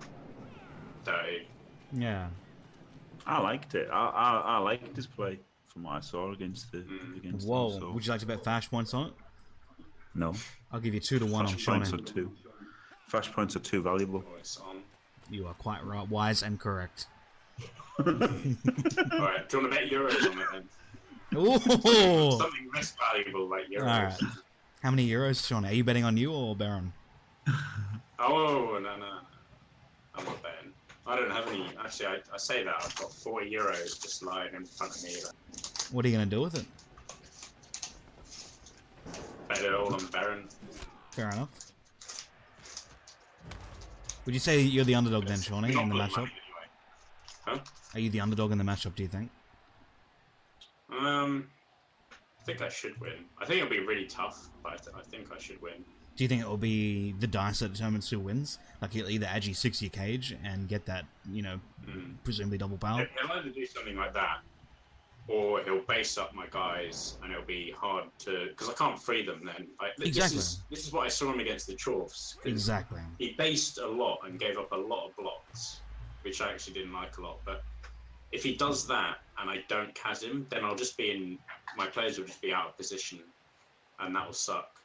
dirty. Yeah. I liked it. I liked his play from what I saw against Whoa. them, so. Would you like to bet Fash points on it? No. I'll give you 2-1 on Flash Shawnee. points are 2. Flash points are too valuable. Oh, it's on. You are quite right, wise and correct. Alright, do you want to bet euros on it then? Ooh! Something less valuable like euros. Alright. How many euros, Shawnee? Are you betting on you or Baron? Oh, no. I'm not betting. I don't have any. Actually, I say that. I've got 4 euros just lying in front of me. What are you going to do with it? Bet it all on Baron. Fair enough. Would you say you're the underdog then, Shawnee, in the matchup? Anyway. Huh? Are you the underdog in the matchup, do you think? I think I should win. I think it'll be really tough, but I think I should win. Do you think it will be the dice that determines who wins? Like he'll either agi 6 your cage and get that, presumably double power? He'll either do something like that, or he'll base up my guys, and it'll be hard to... Because I can't free them then. Exactly. This is what I saw him against the Chorfs. Exactly. He based a lot and gave up a lot of blocks, which I actually didn't like a lot. But if he does that, and I don't Kaz him, then I'll just be in... My players will just be out of position, and that will suck.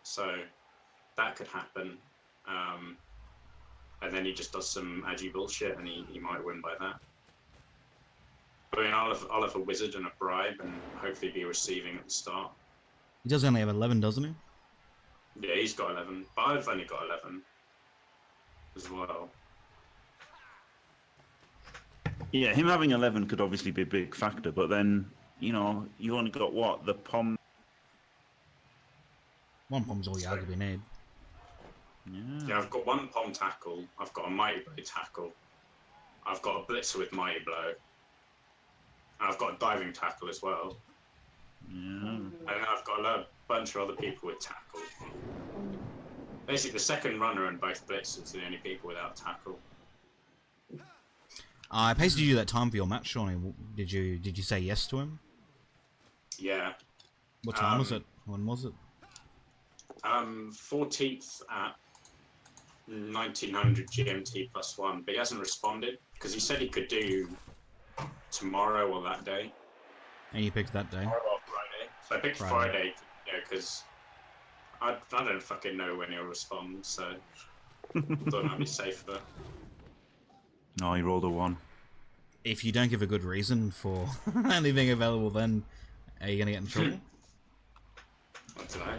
So that could happen. And then he just does some agi bullshit, and he might win by that. I mean, I'll have a wizard and a bribe, and hopefully be receiving at the start. He does only have 11, doesn't he? Yeah, he's got 11, but I've only got 11 as well. Yeah, him having 11 could obviously be a big factor, but then, you only got what? The Pom... One Pom's all you arguably need. Yeah, I've got 1 Pom tackle, I've got a Mighty Blow tackle, I've got a Blitzer with Mighty Blow, and I've got a diving tackle as well. Yeah. And then I've got a bunch of other people with tackle. Basically, the second runner and both Blitzers are the only people without tackle. I pasted you that time for your match, Shawnee. Did you say yes to him? Yeah. What time was it? When was it? 14th at 1900 GMT +1, but he hasn't responded because he said he could do tomorrow or that day. And you picked that day? Tomorrow or Friday. So I picked Friday, because I don't fucking know when he'll respond, so I thought I'd be safer. No, he rolled a 1. If you don't give a good reason for only being available, then are you going to get in trouble? I don't know.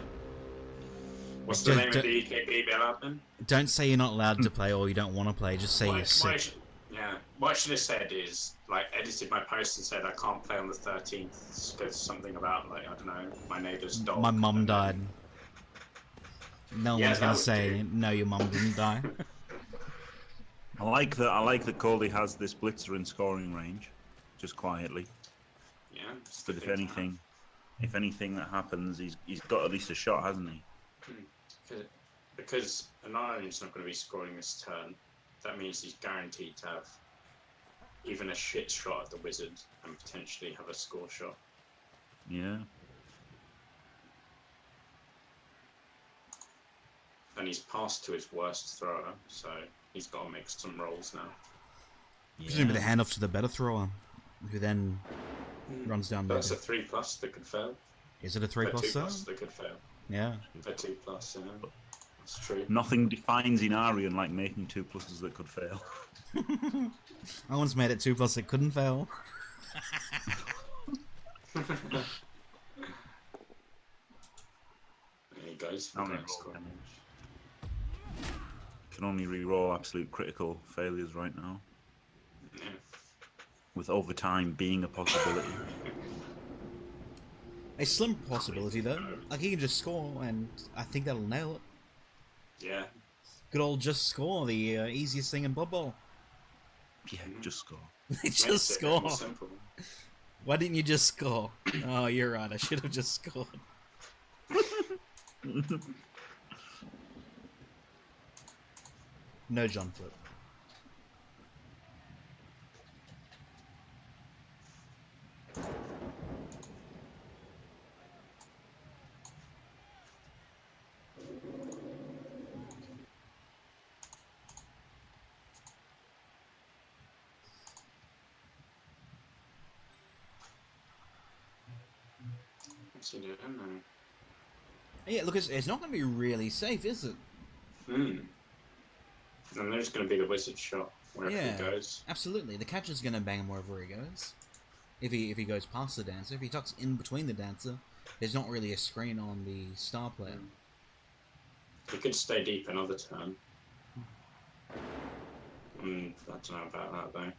What's the name of the EKB bailout then? Don't say you're not allowed to play or you don't want to play, just say you're sick. What I should have said is, edited my post and said I can't play on the 13th because something about, I don't know, my neighbour's dog. My mum died. No one's going to say, no, your mum didn't die. I like that Coldy has this blitzer in scoring range, just quietly. Yeah. So that if anything that happens, he's got at least a shot, hasn't he? Because Enarion's not going to be scoring this turn, that means he's guaranteed to have even a shit shot at the wizard and potentially have a score shot. Yeah. And he's passed to his worst thrower, so he's got to make some rolls now. Presumably the handoff to the better thrower. who then runs down That's mid. a 3+ that could fail. Is it a 3+ A 2+ though? that could fail. Yeah. A 2+, yeah. That's true. Nothing defines Enarion like making 2+s that could fail. I once made it 2+ that couldn't fail. There he goes. How many roll damage? Can only re-roll absolute critical failures right now. Yeah. With overtime being a possibility. A slim possibility though. Like he can just score, and I think that'll nail it. Yeah. Good old just score, the easiest thing in Blood Bowl. Yeah, just score. Just Makes it score. more simple. Why didn't you just score? Oh, you're right. I should have just scored. No John Flip. What's he doing now? Yeah, look, it's not going to be really safe, is it? And there's going to be the wizard shot wherever Yeah, he goes. absolutely. The catcher's going to bang him wherever he goes. If he goes past the dancer, if he tucks in between the dancer, there's not really a screen on the star player. He could stay deep another turn. I don't know about that though.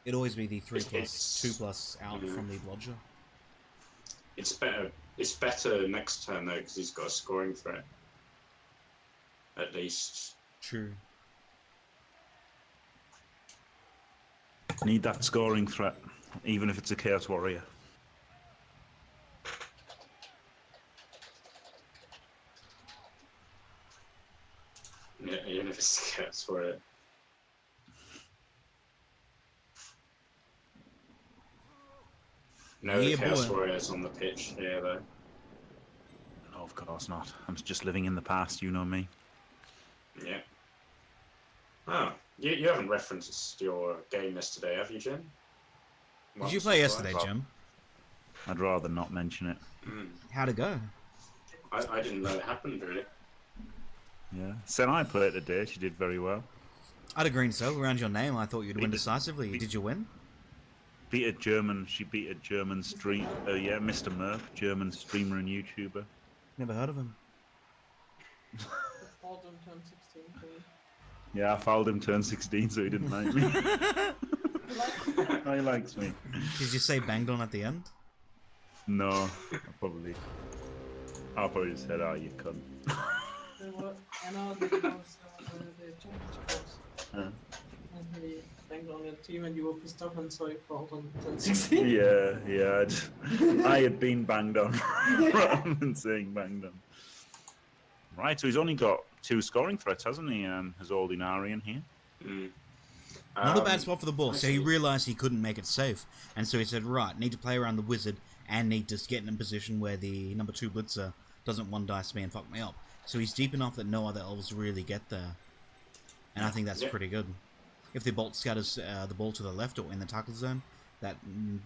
It'd always be the 3+, It's- 2+ out from the blodger. It's better. It's better next turn though because he's got a scoring threat. At least. True. Need that scoring threat, even if it's a Chaos Warrior. Yeah, even if it's gets for it. No Yeah, Chaos boy. Warriors on the pitch here though. No, of course not. I'm just living in the past, you know me. Yeah. Oh, you haven't referenced your game yesterday, have you, Jim? Did you play yesterday, Jim? I'd rather not mention it. How'd it go? I didn't know it happened really. Yeah. Senai played today. She did very well. I had a green circle around your name. I thought you'd win decisively. Did you win? Beat a German. She beat a German stream. Yeah, Mr. Murph, German streamer and YouTuber. Never heard of him. Saldin turned 16 for you. Yeah, I fouled him turn 16, so he didn't like me. He likes me. Did you say banged on at the end? No, I'll probably just said, "Oh, you cunt." They were, I know that was the championship was. Yeah. And he banged on your team and you were pissed off and so he fought on 10-16. Yeah. I had been banged on rather than saying banged on. Right, so he's only got 2 scoring threats, hasn't he? Has old Enarion here. Not a bad spot for the ball. So he realised he couldn't make it safe, and so he said, "Right, need to play around the wizard and need to get in a position where the number 2 blitzer doesn't one dice me and fuck me up." So he's deep enough that no other elves really get there, and I think that's pretty good. If the bolt scatters the ball to the left or in the tackle zone, that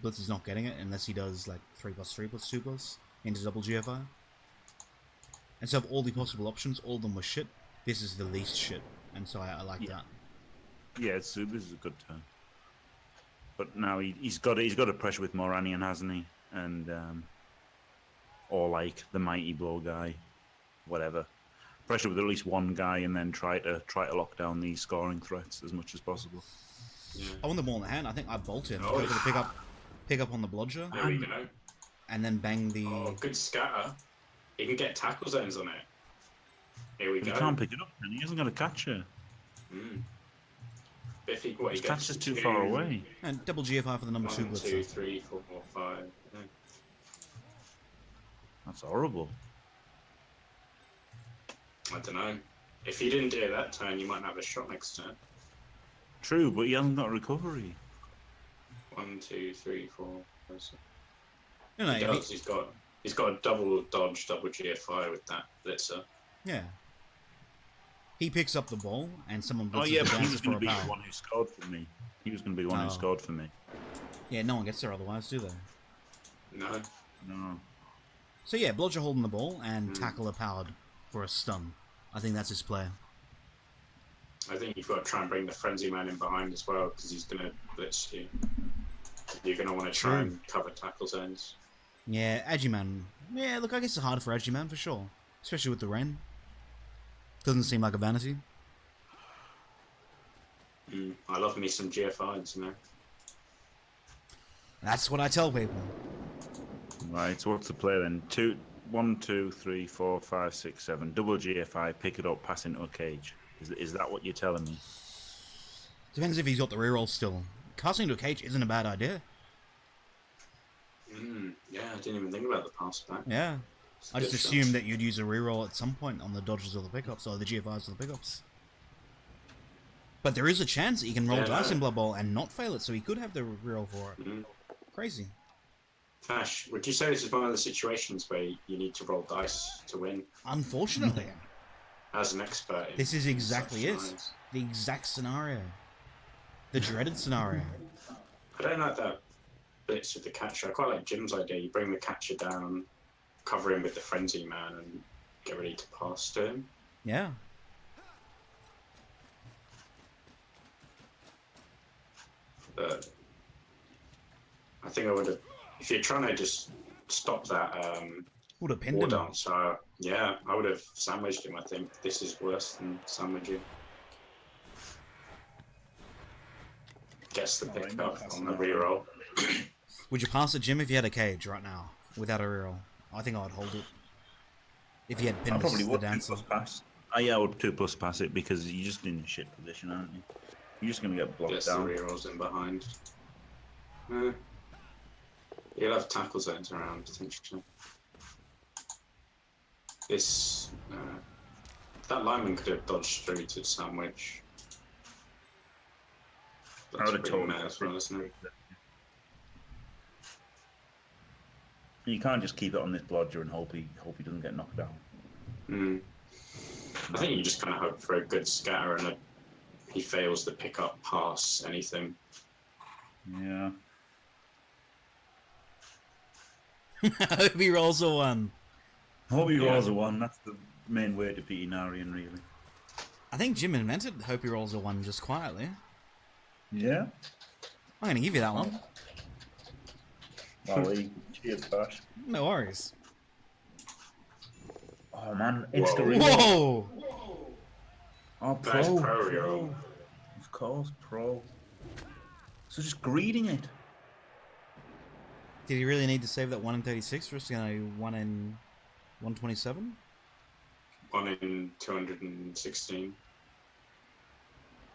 blitzer's not getting it unless he does like 3+3+2+ into double GFI. And so of all the possible options, all of them were shit. This is the least shit, and so I like that. Yeah, this is a good turn. But now he's got a pressure with Moranion, hasn't he? And or like the mighty blow guy, whatever. Pressure with at least one guy, and then try to lock down these scoring threats as much as possible. Yeah. I want the ball in the hand. I think I bolted. Oh. Go for the pick up on the blodger, There we go. and then bang the. Oh, good scatter. He can get tackle zones on it. Here we But he go. can't pick it up, and he hasn't got a catcher. Biffy, what he His gets catcher's too far away. And double GFI for the number 2 1, blitzer. 2, 3, 4, 5. Yeah. That's horrible. I don't know. If he didn't do it that turn, you might have a shot next turn. True, but he hasn't got recovery. 1, 2, 3, 4, 5, 6. No, He does. He's got a double dodge, double GFI with that blitzer. yeah. He picks up the ball, and someone blitzes Oh yeah, the but he dancer was for going a to be the foul. one who scored for me. He was going to be the one who Oh. scored for me. Yeah, no one gets there otherwise, do they? No. No. So yeah, Blodger holding the ball and Tackler powered for a stun. I think that's his play. I think you've got to try and bring the Frenzy Man in behind as well, because he's going to blitz you. You're going to want to try and cover tackle zones. Yeah, Agiman. Yeah, look, I guess it's harder for Agiman for sure. Especially with the rain. Doesn't seem like a vanity. I love me some GFIs, you know. That's what I tell people. Right, so what's the play then? 1, 2, 3, 4, 5, 6, 7. Double GFI, pick it up, pass into a cage. Is that what you're telling me? Depends if he's got the reroll still. Casting into a cage isn't a bad idea. Yeah, I didn't even think about the pass back. Yeah. I just assumed that you'd use a reroll at some point on the dodges or the pickups, or the GFIs or the pickups. But there is a chance that he can roll dice in Blood Bowl and not fail it, so he could have the reroll for it. Crazy. Fash, would you say this is one of the situations where you need to roll dice to win? Unfortunately. As an expert. This is exactly it. The exact scenario. The dreaded scenario. I don't like that blitz with the catcher. I quite like Jim's idea. You bring the catcher down, cover him with the Frenzy Man, and get ready to pass to him. Yeah. But I think I would have, if you're trying to just stop that would have pinned war him. dancer, yeah, I would have sandwiched him. I think this is worse than sandwiching. Gets the pick up on the reroll. Would you pass it, Jim, if you had a cage right now without a reroll? I think I would hold it. If you had pinned the dancer. Pass. Yeah, I would 2+ pass it because you're just in a shit position, aren't you? You're just going to get blocked down. The rerolls in behind. You'll have tackle zones around, potentially. This... that lineman could have dodged through to sandwich. That's pretty mad as well, isn't it? You can't just keep it on this blodger and hope he doesn't get knocked down. I think you just kind of hope for a good scatter and he fails the pick-up, pass, anything. Yeah. I hope he rolls a 1. Hope he rolls a 1. That's the main way to beat Enarion, really. I think Jim invented hope he rolls a 1 just quietly. Yeah. I'm going to give you that one. Molly, cheers, Bash. No worries. Oh, man. Insta-reroll. Whoa! Oh, pro. Of course, pro. So just greeting it. Did he really need to save that 1 in 36 for us to go 1 in 127? 1 in 216.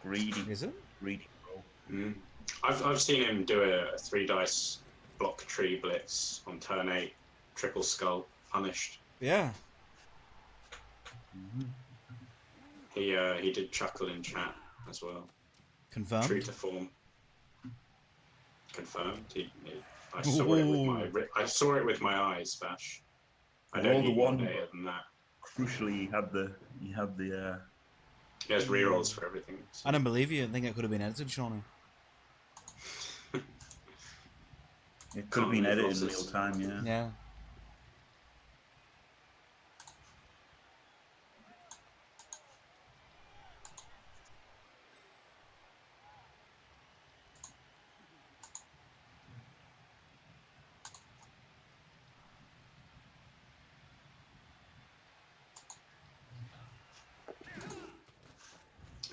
Greedy. Is it? Greedy, pro. I've seen him do a 3-dice block tree blitz on turn 8, triple skull, punished. Yeah. He did chuckle in chat as well. Confirmed. True to form. Confirmed. I saw it with my eyes, Vash. I don't need one better than that. Crucially, he had the. He has rerolls for everything. So. I don't believe you. I think it could have been edited, Shawnee. It could have been edited in real time, yeah. Yeah.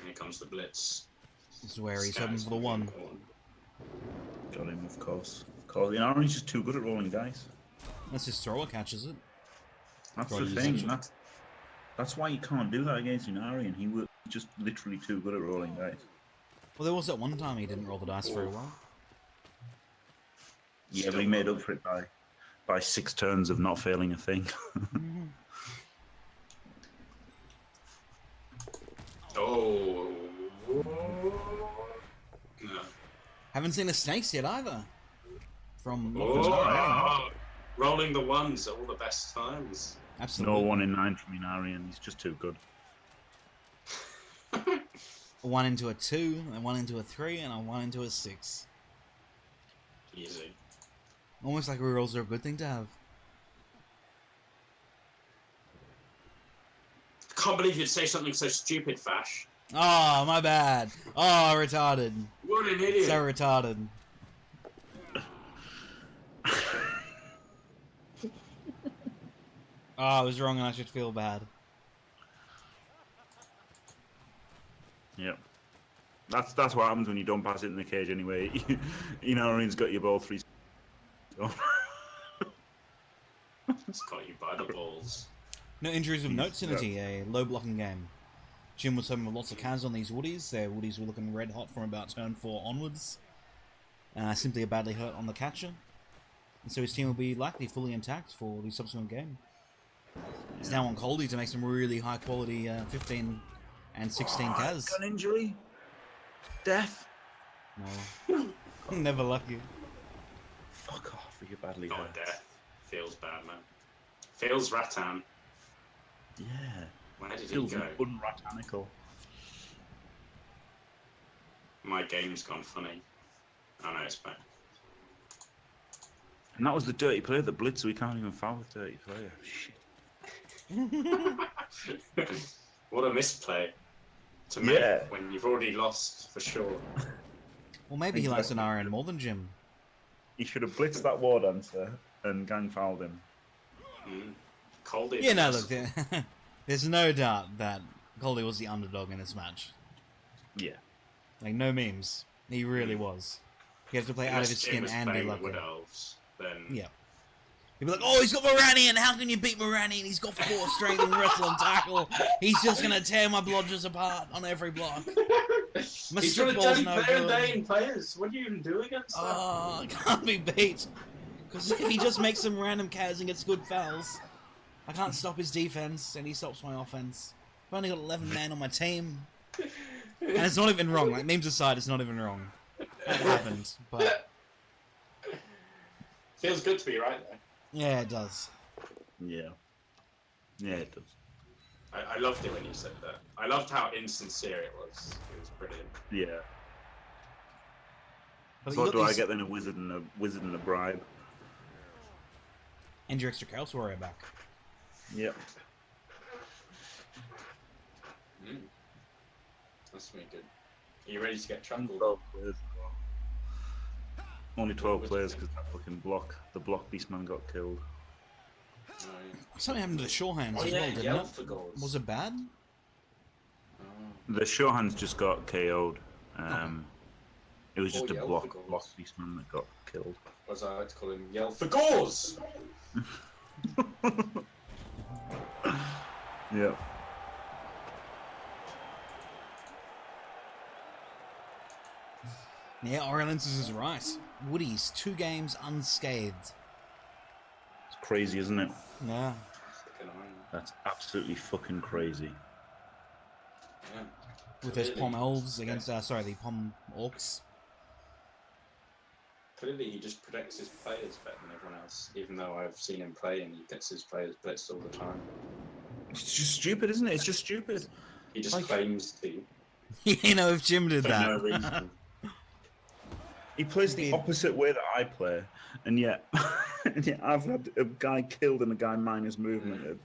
Here comes the blitz. This is where he's hoping for the 1. Got him, of course. Enarion's just too good at rolling dice. That's his thrower catches it. That's the thing. That's why you can't do that against Enarion. He was just literally too good at rolling dice. Well, there was that one time he didn't roll the dice very well. Yeah, but he made up for it by 6 turns of not failing a thing. Oh. No. Haven't seen the snakes yet either. From rolling the 1s at all the best times. Absolutely. No 1 in 9 from Enarion. He's just too good. A 1 into a 2, a 1 into a 3, and a 1 into a 6. Easy. Almost like rerolls are a good thing to have. Can't believe you'd say something so stupid, Fash. Oh, my bad. Oh, retarded. What an idiot. So retarded. Oh, I was wrong and I should feel bad. Yep. That's what happens when you don't pass it in the cage anyway. Enarion's got your ball 3. So. It's got you by the balls. No injuries of note, Synergy, a low blocking game. Jim was home with lots of cans on these woodies. Their woodies were looking red hot from about turn 4 onwards. Simply a badly hurt on the catcher. And so his team will be likely fully intact for the subsequent game. It's now on Coldy to make some really high quality 15 and 16 Kaz. Gun injury? Death? No. Never lucky. Fuck off, you're badly Not hurt. death. Feels bad, man. Feels Rattan. Yeah. Where did Feels he go? unratanical. My game's gone funny. Oh no, it's back. And that was the dirty player that blitzed, so we can't even foul the dirty player. Shit. What a misplay to make when you've already lost for sure. Well, maybe he likes Enarion more than Jim. He should have blitzed that war dancer and gang fouled him. Coldy. Yeah, no, look, there's no doubt that Coldy was the underdog in this match. Yeah. Like, no memes. He really was. He had to play out of his skin and be lucky. Wood Elves, then... Yeah. He'd be like, oh, he's got Moranion! How can you beat Moranion? He's got 4 strength and wrestle and tackle. He's just gonna tear my blodgers apart on every block. My He's strip got a ball's no player good. day in players. What do you even do against that? Oh, I can't be beat. Because if he just makes some random Kaz and gets good fouls, I can't stop his defense, and he stops my offense. I've only got 11 men on my team. And it's not even wrong. Like, memes aside, it's not even wrong. It happened, but... Feels good to be right there. Yeah, it does. Yeah. Yeah, it does. I loved it when you said that. I loved how insincere it was. It was brilliant. Yeah. But So what do I get then? A wizard and a bribe? And your extra Chaos Warrior back. Yep. That's really good. Are you ready to get truffled? 12 players. Only 12 players because that fucking the block beastman got killed. Oh, yeah. Something happened to the Shore Hands as well, didn't it? Was it bad? The Shore Hands just got KO'd. It was just a Yell block for Gauze. beastman that got killed. As I like to call him, Yell for Gauze! Yeah. Yeah, Oriolensis is right. Woody's 2 games unscathed. It's crazy, isn't it? Yeah. That's absolutely fucking crazy. Yeah. With those Pom Elves against, the Pom Orcs. Clearly, he just protects his players better than everyone else, even though I've seen him play and he gets his players blitzed all the time. It's just stupid, isn't it? It's just stupid. He just claims to. You know, if Jim did For that. no reason. He plays the opposite way that I play, and yet, I've had a guy killed and a guy minus movement.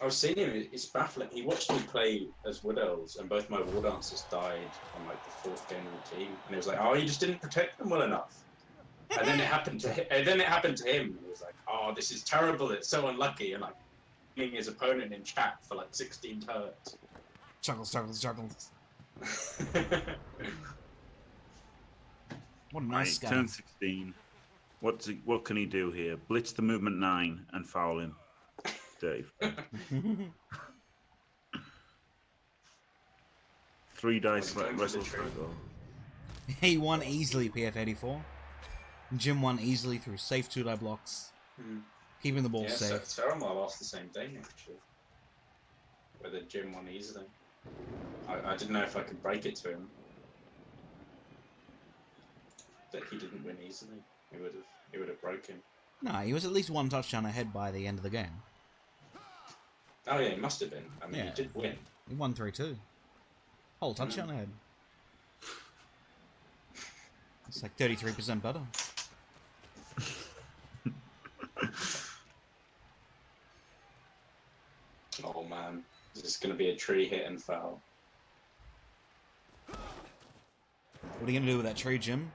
I've seen him, it's baffling. He watched me play as Wood Elves, and both my War Dancers died on like the 4th game of the team. And he was like, oh, you just didn't protect them well enough. And then it happened to him. And then it happened to him. And he was like, oh, this is terrible. It's so unlucky. And like, hitting his opponent in chat for like 16 turns. Chuckles. What a nice guy. Turn 16. What can he do here? Blitz the movement 9 and foul him. Dirty. 3 dice wrestle struggle. He won easily, PF84. Jim won easily through safe 2-die blocks. Keeping the ball safe. Saramar lost the same thing, actually. Whether Jim won easily. I didn't know if I could break it to him. That he didn't win easily. He would have broken. No, he was at least 1 touchdown ahead by the end of the game. Oh yeah, he must have been. I mean, Yeah. he did win. He won 3-2. Whole touchdown ahead. It's like 33% better. going to be a tree hit and foul. What are you going to do with that tree, Jim?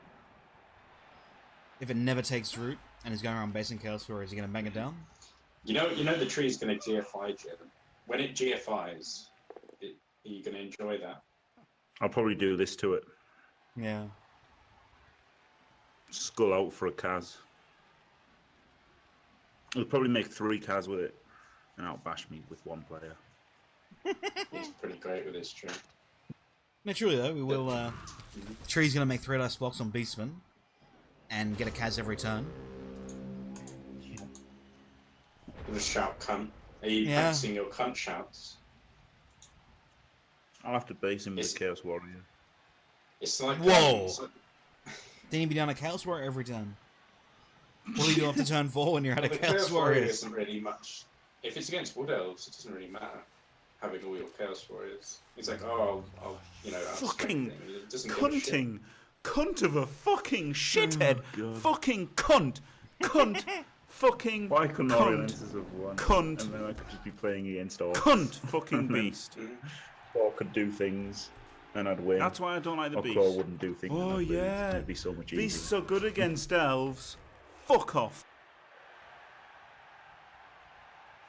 If it never takes root and is going around basing Chaos Warrior, is he going to bang it down? You know the tree's going to GFI, Jim. When it GFIs, are you going to enjoy that? I'll probably do this to it. Yeah. Skull out for a Kaz. I'll probably make 3 Kaz with it, and outbash me with 1 player. He's pretty great with his tree. No, truly though, we will. The tree's going to make 3 dice blocks on Beastman and get a Kaz every turn. Just shout cunt. Are you practicing your cunt shouts? I'll have to base him with Chaos Warrior. It's like whoa! It's like... Then you'd be down a Chaos Warrior every turn. What do you do after turn 4 when you're at a Chaos Chaos Warrior? Warrior isn't really much. If it's against Wood Elves, it doesn't really matter having all your Chaos Warriors. It's like, oh, I'll fucking it doesn't cunting, cunt of a fucking shithead, fucking cunt, fucking. Why couldn't audiences of one? Cunt, and then I could just be playing against all. Cunt, fucking beast. Or could do things, and I'd win. That's why I don't like the beast. Claw wouldn't do things. Oh yeah, it'd be so much easier. Beasts are good against elves. Fuck off.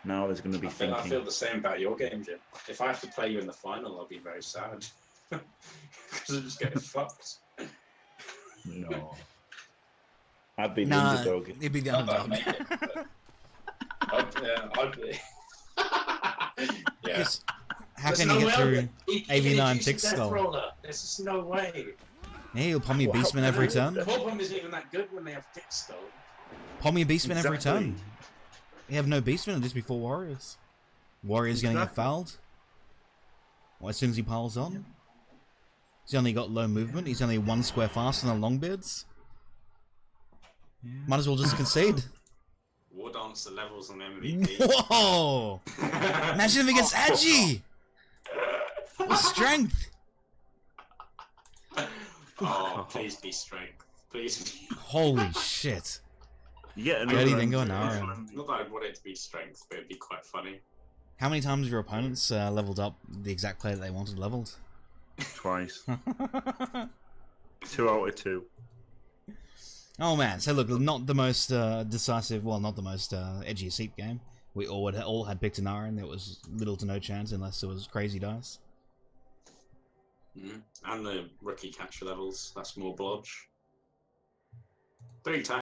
Now there's going to be thinking. I feel the same about your game, Jim. If I have to play you in the final, I'll be very sad. Because I just get fucked. No. I'd be the underdog. You'd be the underdog. I'd be. Yeah. How can you get through AV9 Thick Skull? There's just no way. Yeah, you'll palm your Beastman every turn. The problem isn't even that good when they have Thick Skull. Palm your Beastman every turn. You have no Beastman and just be 4 Warriors. Warrior's going to get fouled. Well, as soon as he piles on. He's only got low movement. He's only 1 square faster than the Longbeards. Yeah. Might as well just concede. War Dancer levels on MVP. Whoa! Imagine if he gets Agi! What strength! Oh, please be strength. Please be. Holy shit. Yeah, then go Enarion. Not that I'd want it to be strength, but it'd be quite funny. How many times have your opponents leveled up the exact player that they wanted leveled? Twice. 2 out of 2. Oh man, so look, not the most decisive, well, not the most edgy seat game. We all had picked Enarion. There was little to no chance unless it was crazy dice. And the rookie catcher levels, that's more blodge. 3 times.